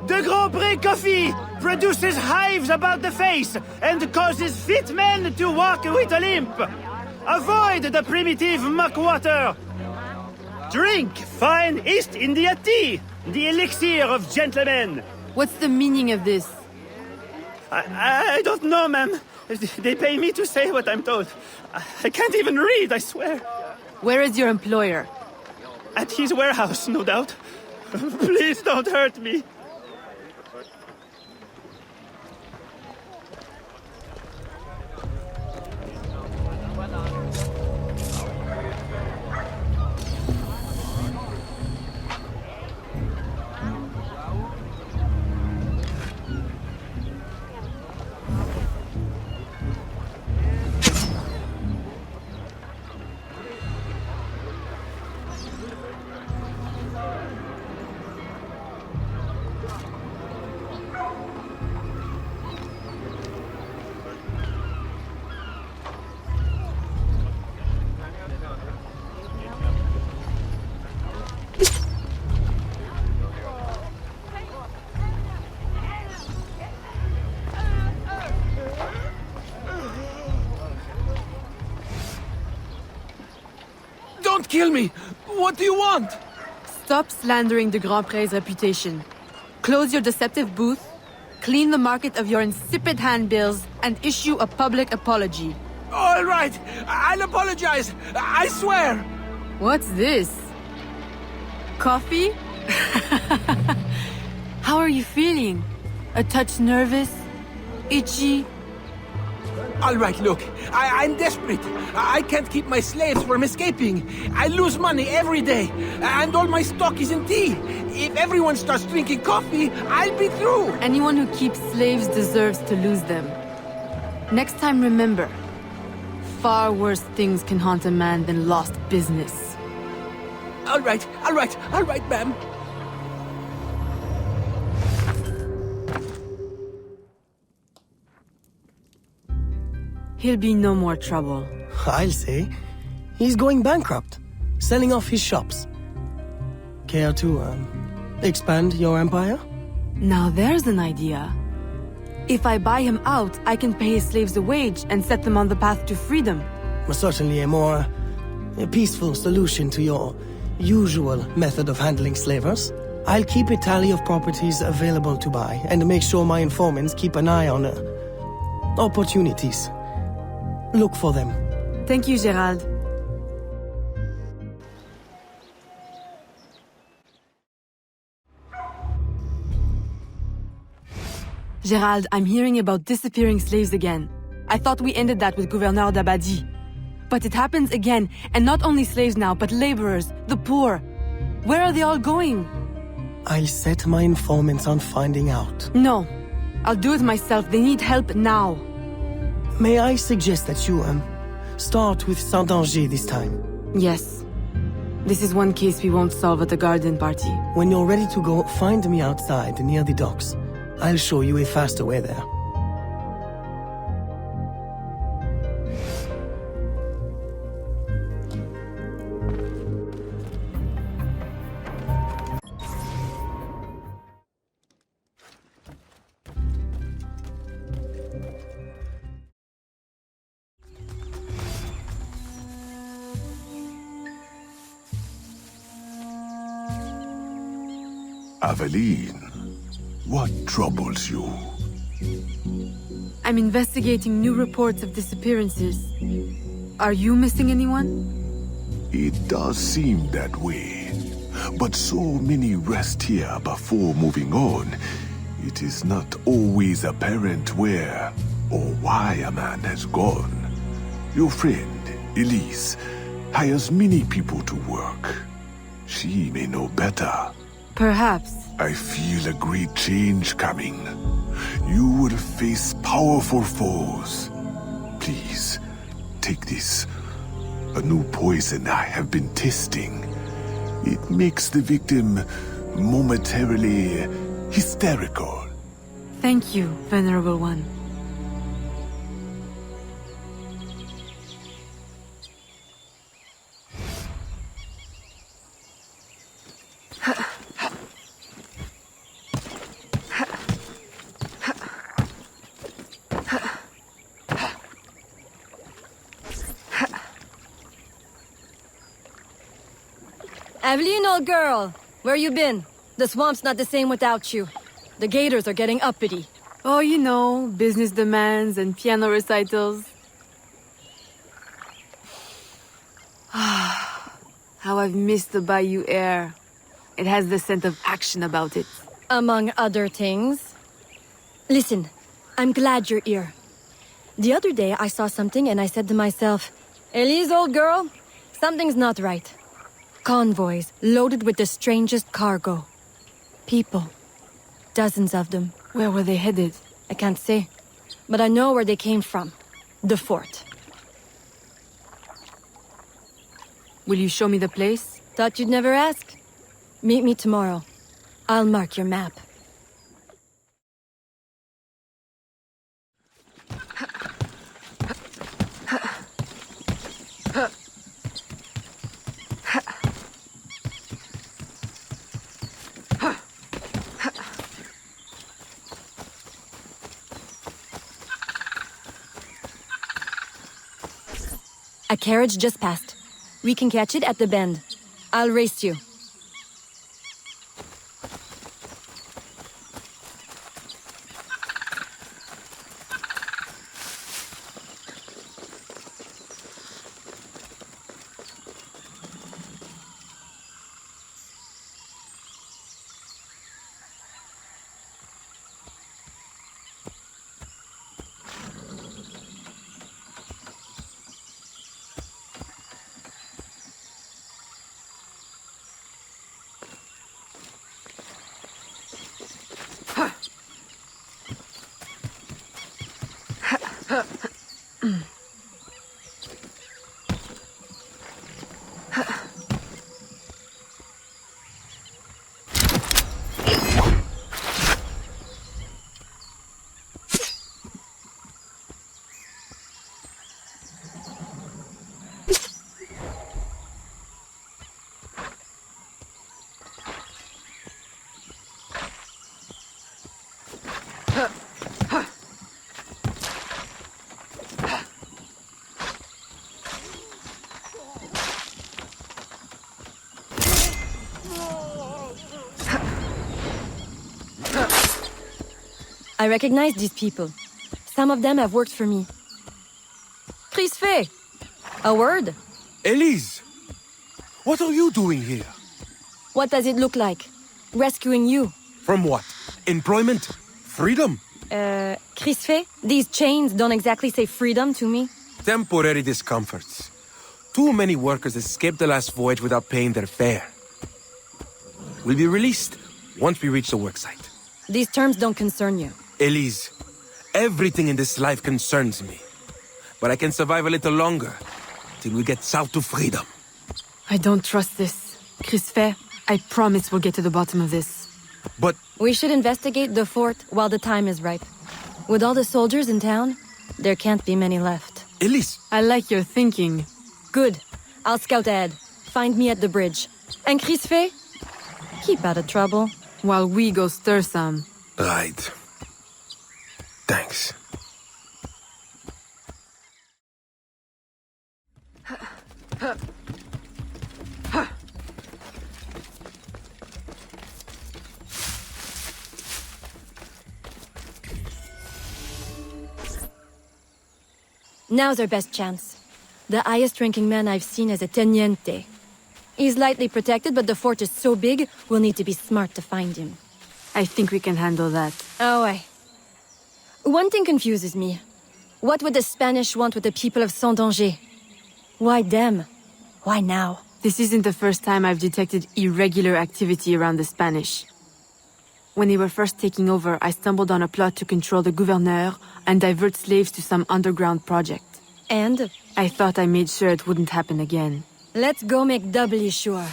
The Grand Prix coffee produces hives about the face and causes fit men to walk with a limp. Avoid the primitive muck water. Drink fine East India tea, the elixir of gentlemen. What's the meaning of this? I don't know, ma'am. They pay me to say what I'm told. I can't even read, I swear. Where is your employer? At his warehouse, no doubt. Please don't hurt me. kill me! What do you want? Stop slandering the Grand Pré's reputation. Close your deceptive booth, clean the market of your insipid handbills, and issue a public apology. All right, I'll apologize. I swear. What's this? Coffee? How are you feeling? A touch nervous? Itchy? All right, look, I'm desperate. I can't keep my slaves from escaping. I lose money every day, and all my stock is in tea. If everyone starts drinking coffee, I'll be through. Anyone who keeps slaves deserves to lose them. Next time, remember, far worse things can haunt a man than lost business. All right, ma'am. He'll be no more trouble. I'll say. He's going bankrupt, selling off his shops. Care to, expand your empire? Now there's an idea. If I buy him out, I can pay his slaves a wage and set them on the path to freedom. Certainly a more peaceful solution to your usual method of handling slavers. I'll keep a tally of properties available to buy and make sure my informants keep an eye on opportunities. Look for them. Thank you, Gerald. Gerald, I'm hearing about disappearing slaves again. I thought we ended that with Gouverneur d'Abadie. But it happens again, and not only slaves now, but laborers, the poor. Where are they all going? I'll set my informants on finding out. No. I'll do it myself. They need help now. May I suggest that you, start with Saint-Danger this time? Yes. This is one case we won't solve at the garden party. When you're ready to go, find me outside near the docks. I'll show you a faster way there. Aveline, what troubles you? I'm investigating new reports of disappearances. Are you missing anyone? It does seem that way. But so many rest here before moving on. It is not always apparent where or why a man has gone. Your friend, Elise, hires many people to work. She may know better. Perhaps. I feel a great change coming. You will face powerful foes. Please, take this. A new poison I have been testing. It makes the victim momentarily hysterical. Thank you, Venerable One. Aveline, old girl! Where you been? The swamp's not the same without you. The gators are getting uppity. Oh, you know, business demands and piano recitals. How I've missed the bayou air. It has the scent of action about it. Among other things. Listen, I'm glad you're here. The other day I saw something and I said to myself, Elise, old girl, something's not right. Convoys loaded with the strangest cargo. People. Dozens of them. Where were they headed? I can't say. But I know where they came from. The fort. Will you show me the place? Thought you'd never ask. Meet me tomorrow. I'll mark your map. A carriage just passed. We can catch it at the bend. I'll race you. I recognize these people. Some of them have worked for me. Crisfe! A word? Elise! What are you doing here? What does it look like? Rescuing you. From what? Employment? Freedom? Crisfe, these chains don't exactly say freedom to me. Temporary discomforts. Too many workers escaped the last voyage without paying their fare. We'll be released once we reach the worksite. These terms don't concern you. Elise, everything in this life concerns me. But I can survive a little longer, till we get south to freedom. I don't trust this. Crisfe, I promise we'll get to the bottom of this. But... We should investigate the fort while the time is ripe. With all the soldiers in town, there can't be many left. Elise! I like your thinking. Good. I'll scout ahead. Find me at the bridge. And Crisfe, keep out of trouble. While we go stir some. Right. Thanks. Now's our best chance. The highest-ranking man I've seen is a teniente. He's lightly protected, but the fort is so big, we'll need to be smart to find him. I think we can handle that. Oh, aye. One thing confuses me. What would the Spanish want with the people of Saint-Danger? Why them? Why now? This isn't the first time I've detected irregular activity around the Spanish. When they were first taking over, I stumbled on a plot to control the gouverneur and divert slaves to some underground project. And? I thought I made sure it wouldn't happen again. Let's go make doubly sure.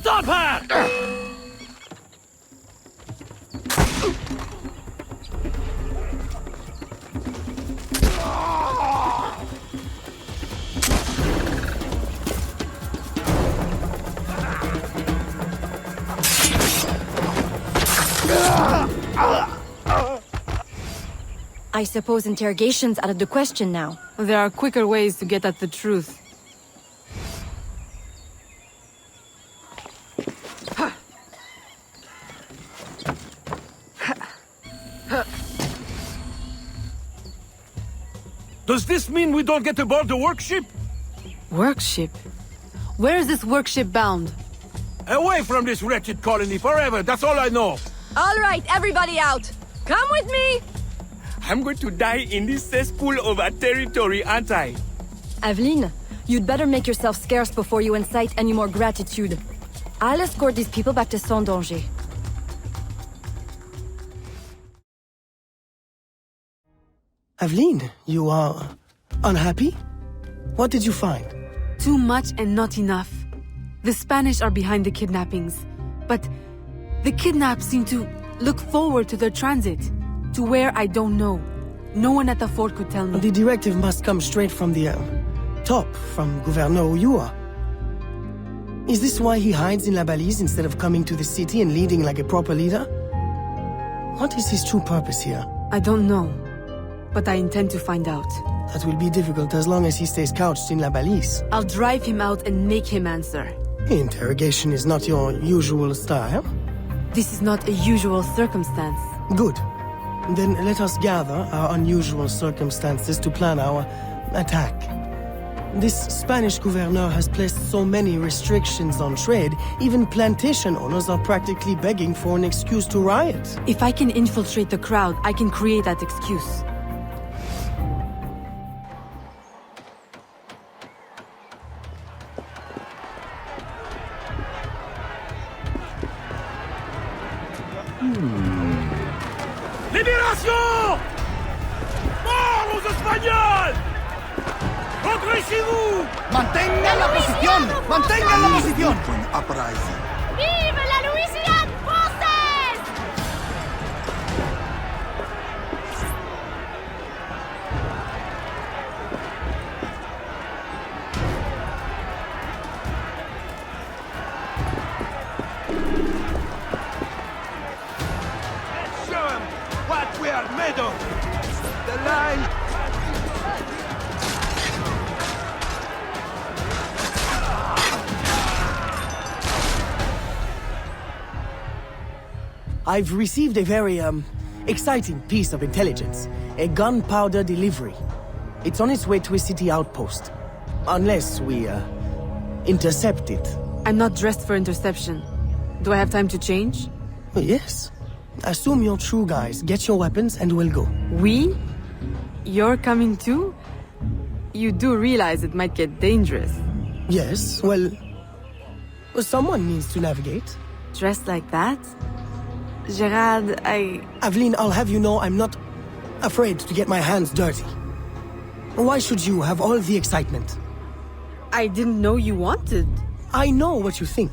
Stop her! I suppose interrogation's out of the question now. There are quicker ways to get at the truth. Does this mean we don't get aboard the workship? Workship? Where is this workship bound? Away from this wretched colony forever, that's all I know. All right, everybody out! Come with me! I'm going to die in this cesspool of a territory, aren't I? Aveline, you'd better make yourself scarce before you incite any more gratitude. I'll escort these people back to Saint-Danger. Aveline, you are unhappy? What did you find? Too much and not enough. The Spanish are behind the kidnappings, but the kidnapped seem to look forward to their transit, to where I don't know. No one at the fort could tell me. The directive must come straight from the top, from Gouverneur Uyua. Is this why he hides in La Balise instead of coming to the city and leading like a proper leader? What is his true purpose here? I don't know, but I intend to find out. That will be difficult as long as he stays couched in La Balise. I'll drive him out and make him answer. Interrogation is not your usual style. This is not a usual circumstance. Good. Then let us gather our unusual circumstances to plan our attack. This Spanish gouverneur has placed so many restrictions on trade, even plantation owners are practically begging for an excuse to riot. If I can infiltrate the crowd, I can create that excuse. Libération! Mort aux Espagnols! Rentrez chez vous! ¡Mantengan la posición! ¡Mantengan la posición! Vive la Louisiane française! Let's show them what we are made of! The line! I've received a very, exciting piece of intelligence. A gunpowder delivery. It's on its way to a city outpost. Unless we, intercept it. I'm not dressed for interception. Do I have time to change? Yes. Assume you're true guys, get your weapons and we'll go. We? You're coming too? You do realize it might get dangerous. Yes, well, someone needs to navigate. Dressed like that? Gerard, Aveline, I'll have you know I'm not afraid to get my hands dirty. Why should you have all the excitement? I didn't know you wanted. I know what you think.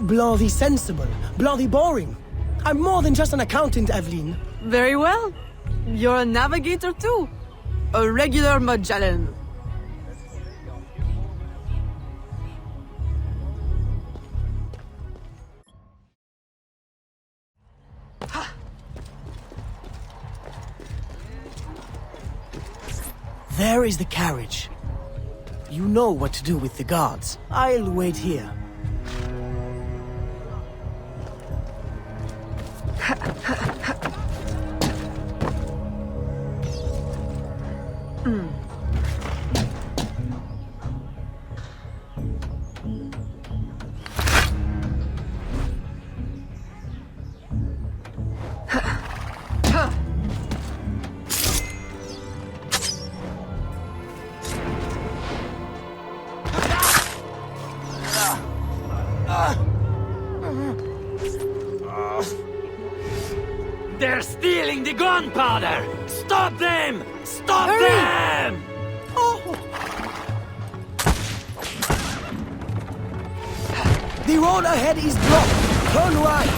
Bloody sensible, bloody boring. I'm more than just an accountant, Aveline. Very well. You're a navigator too. A regular Magellan. There is the carriage. You know what to do with the guards. I'll wait here. They're stealing the gunpowder! Stop them! Stop them! The road ahead is blocked. Turn right.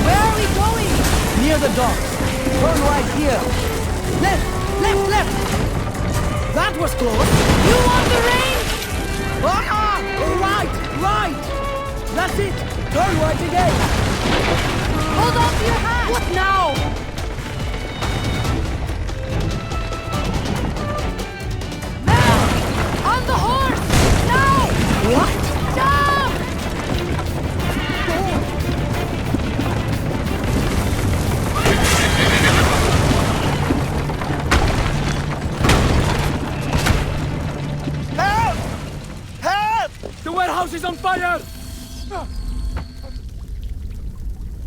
Where are we going? Near the docks. Turn right here. Left, left, left. That was close. You want the rain? Right, right. That's it. Turn right again. Hold on to your hat. What now? Now! On the horse! Now! What? Down! Help! Help! The warehouse is on fire!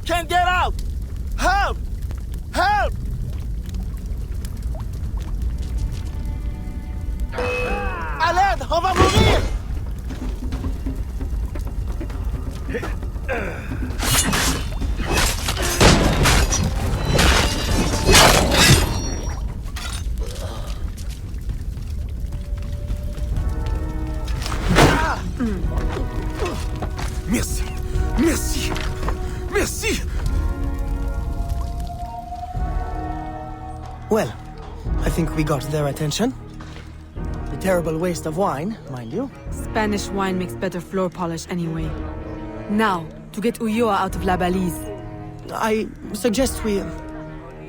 Can't get out! Help! Help! À l'aide! On va mourir! Merci. Merci. Merci. Well, I think we got their attention. A terrible waste of wine, mind you. Spanish wine makes better floor polish anyway. Now, to get Ulloa out of La Balise. I suggest we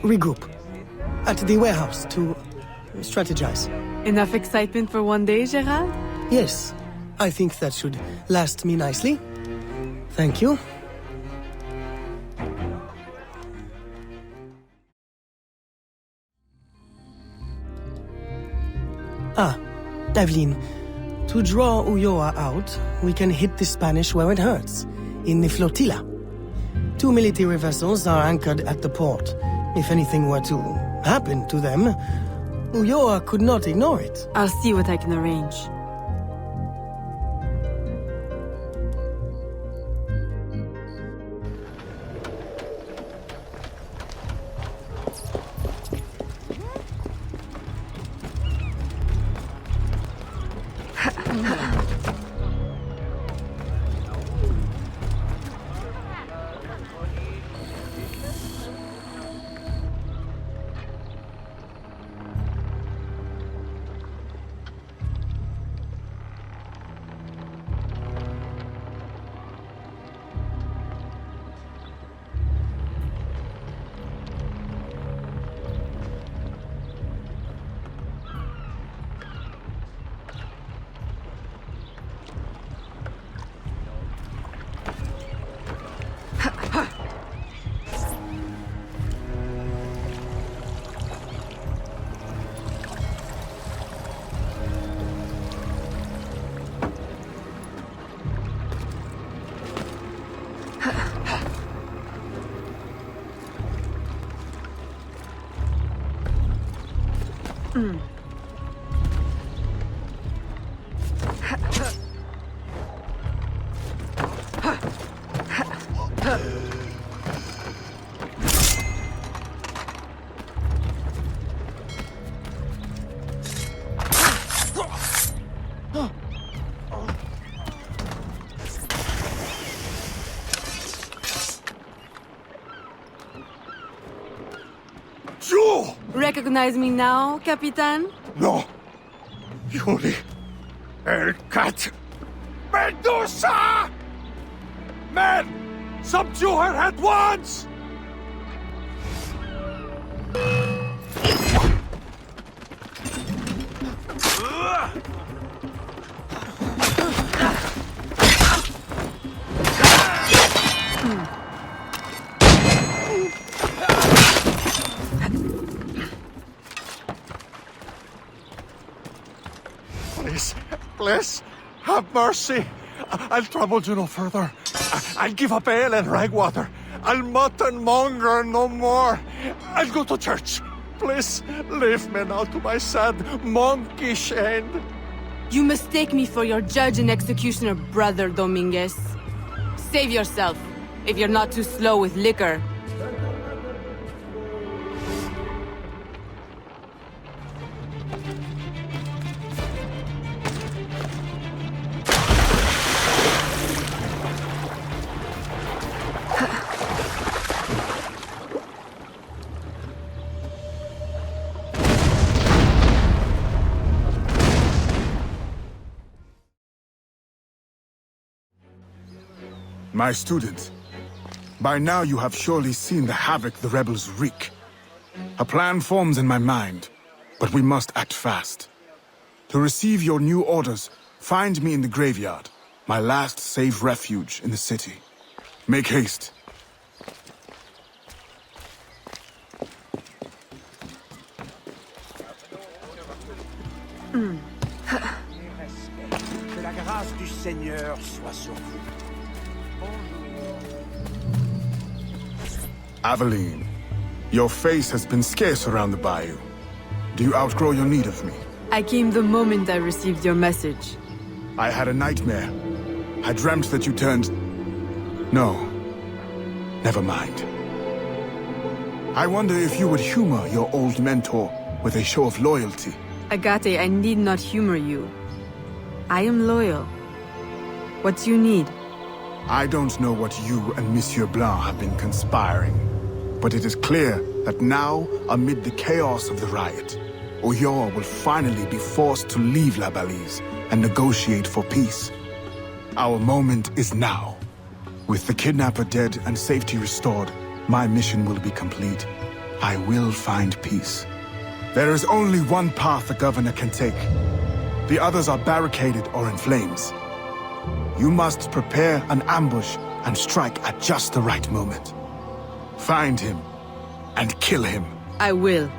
regroup at the warehouse to strategize. Enough excitement for one day, Gerald? Yes, I think that should last me nicely. Thank you. Evelyn, to draw Ulloa out, we can hit the Spanish where it hurts, in the flotilla. 2 military vessels are anchored at the port. If anything were to happen to them, Ulloa could not ignore it. I'll see what I can arrange. You! Recognize me now, Capitan? No. Yuri. El Cat. Medusa! Men! Subdue her at once! Please, have mercy. I'll trouble you no further. I'll give up ale and rag water. I'll mutton monger no more. I'll go to church. Please, leave me now to my sad, monkish end. You mistake me for your judge and executioner, Brother Dominguez. Save yourself, if you're not too slow with liquor. My student, by now you have surely seen the havoc the rebels wreak. A plan forms in my mind, but we must act fast. To receive your new orders, find me in the graveyard, my last safe refuge in the city. Make haste. Que la grâce du Seigneur soit sur vous. Aveline, your face has been scarce around the bayou. Do you outgrow your need of me? I came the moment I received your message. I had a nightmare. I dreamt that you turned No. Never mind. I wonder if you would humor your old mentor with a show of loyalty. Agate, I need not humor you. I am loyal. What do you need? I don't know what you and Monsieur Blanc have been conspiring, but it is clear that now, amid the chaos of the riot, Oyor will finally be forced to leave La Balise and negotiate for peace. Our moment is now. With the kidnapper dead and safety restored, my mission will be complete. I will find peace. There is only one path the governor can take. The others are barricaded or in flames. You must prepare an ambush and strike at just the right moment. Find him and kill him. I will.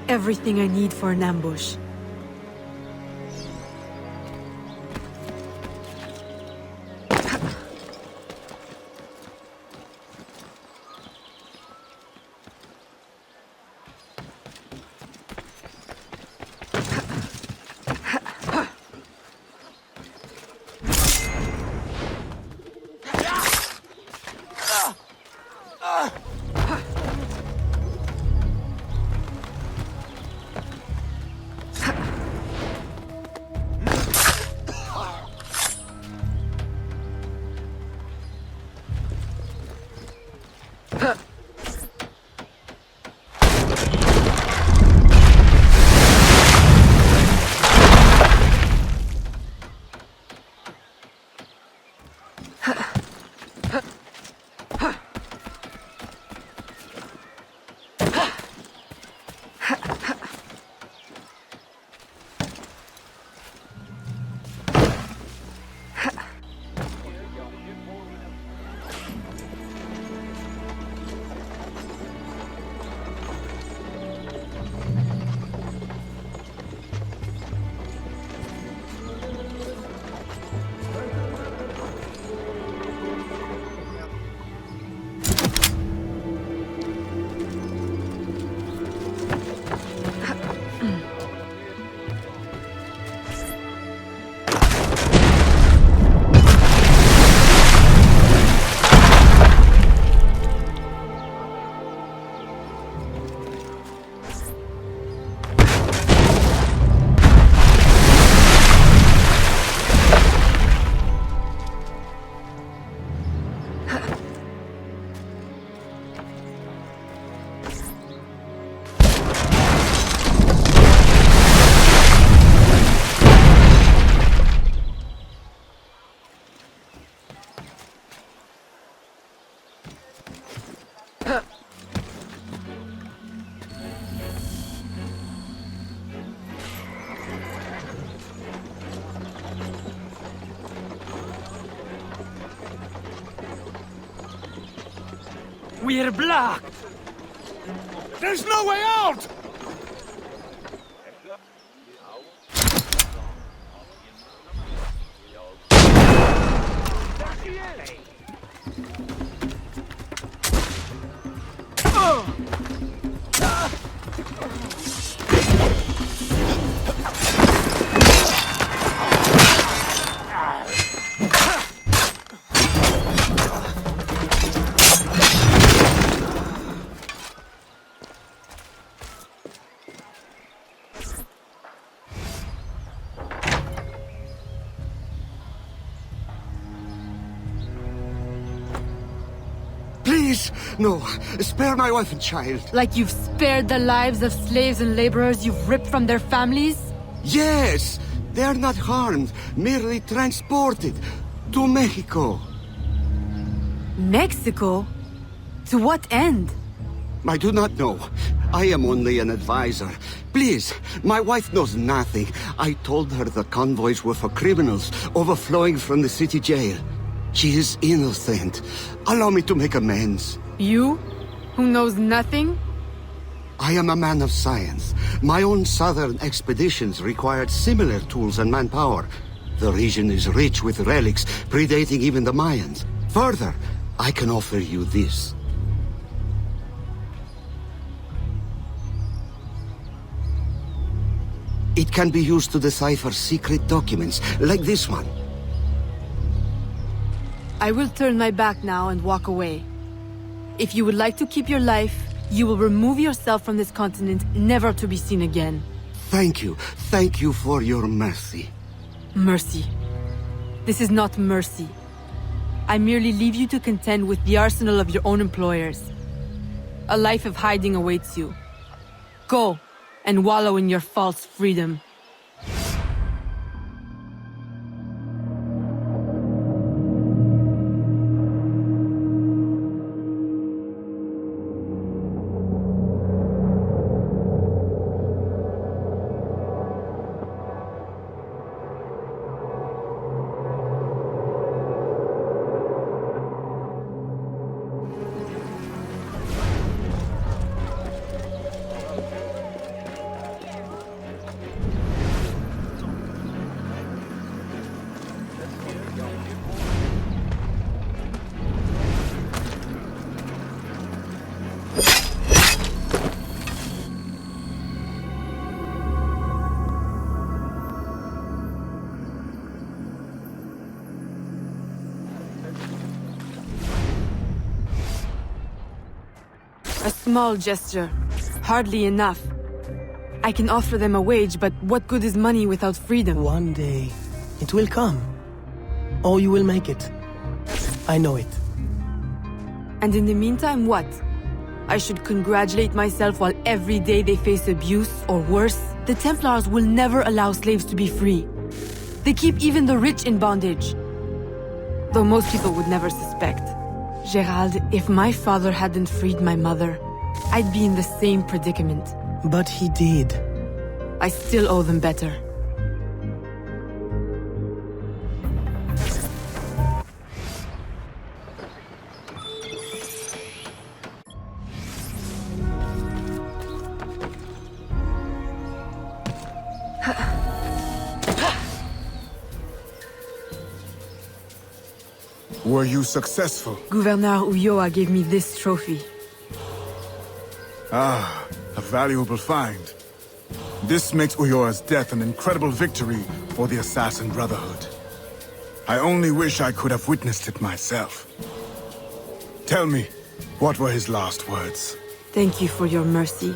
Everything I need for an ambush. We're blocked! There's no way out! Please, no. Spare my wife and child. Like you've spared the lives of slaves and laborers you've ripped from their families? Yes! They are not harmed, merely transported to Mexico. Mexico? To what end? I do not know. I am only an advisor. Please, my wife knows nothing. I told her the convoys were for criminals overflowing from the city jail. She is innocent. Allow me to make amends. You? Who knows nothing? I am a man of science. My own southern expeditions required similar tools and manpower. The region is rich with relics predating even the Mayans. Further, I can offer you this. It can be used to decipher secret documents, like this one. I will turn my back now and walk away. If you would like to keep your life, you will remove yourself from this continent, never to be seen again. Thank you. Thank you for your mercy. Mercy. This is not mercy. I merely leave you to contend with the arsenal of your own employers. A life of hiding awaits you. Go, and wallow in your false freedom. A small gesture. Hardly enough. I can offer them a wage, but what good is money without freedom? One day, it will come. Or you will make it. I know it. And in the meantime, what? I should congratulate myself while every day they face abuse, or worse? The Templars will never allow slaves to be free. They keep even the rich in bondage. Though most people would never suspect. Gerald, if my father hadn't freed my mother, I'd be in the same predicament. But he did. I still owe them better. Were you successful? Gouverneur Ulloa gave me this trophy. Ah, a valuable find. This makes Ulloa's death an incredible victory for the Assassin Brotherhood. I only wish I could have witnessed it myself. Tell me, what were his last words? Thank you for your mercy.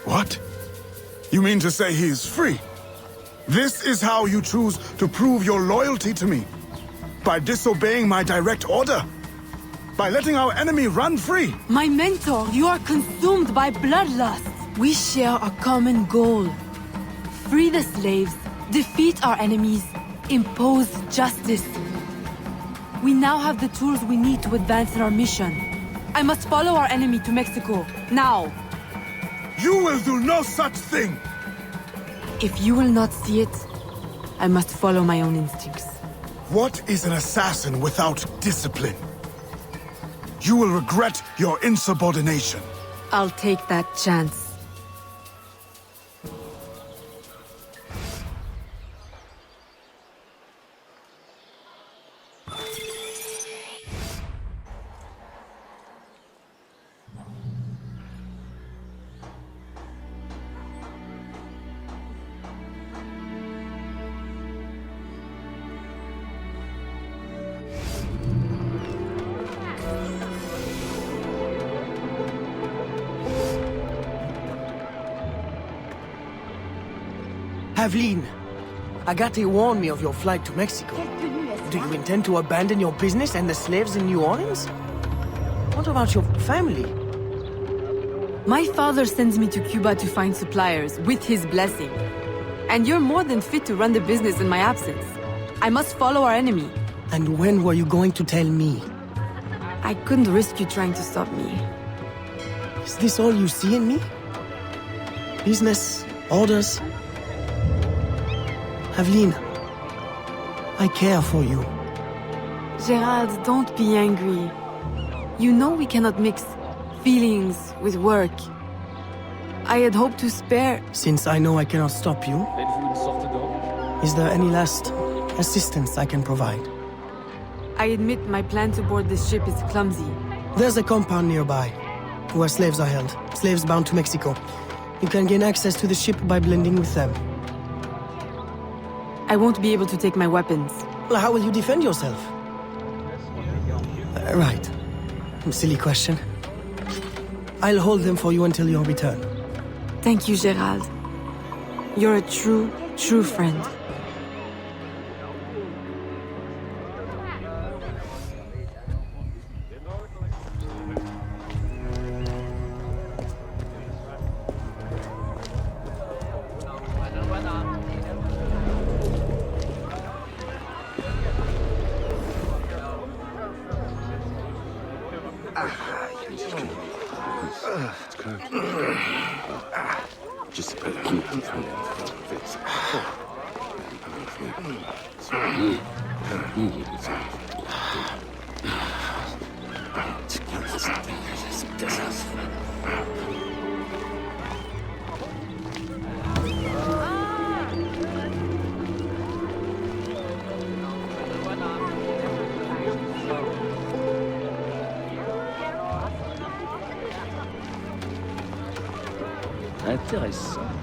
What? You mean to say he is free? This is how you choose to prove your loyalty to me? By disobeying my direct order? By letting our enemy run free? My mentor, you are consumed by bloodlust. We share a common goal. Free the slaves, defeat our enemies, impose justice. We now have the tools we need to advance in our mission. I must follow our enemy to Mexico, now. You will do no such thing! If you will not see it, I must follow my own instincts. What is an assassin without discipline? You will regret your insubordination. I'll take that chance. Aveline, Agate warned me of your flight to Mexico. Do you intend to abandon your business and the slaves in New Orleans? What about your family? My father sends me to Cuba to find suppliers, with his blessing. And you're more than fit to run the business in my absence. I must follow our enemy. And when were you going to tell me? I couldn't risk you trying to stop me. Is this all you see in me? Business, orders? Aveline, I care for you. Gerald, don't be angry. You know we cannot mix feelings with work. I had hoped to spare... Since I know I cannot stop you, is there any last assistance I can provide? I admit my plan to board this ship is clumsy. There's a compound nearby, where slaves are held. Slaves bound to Mexico. You can gain access to the ship by blending with them. I won't be able to take my weapons. Well, how will you defend yourself? Right. Silly question. I'll hold them for you until your return. Thank you, Gerald. You're a true, true friend. Intéressant.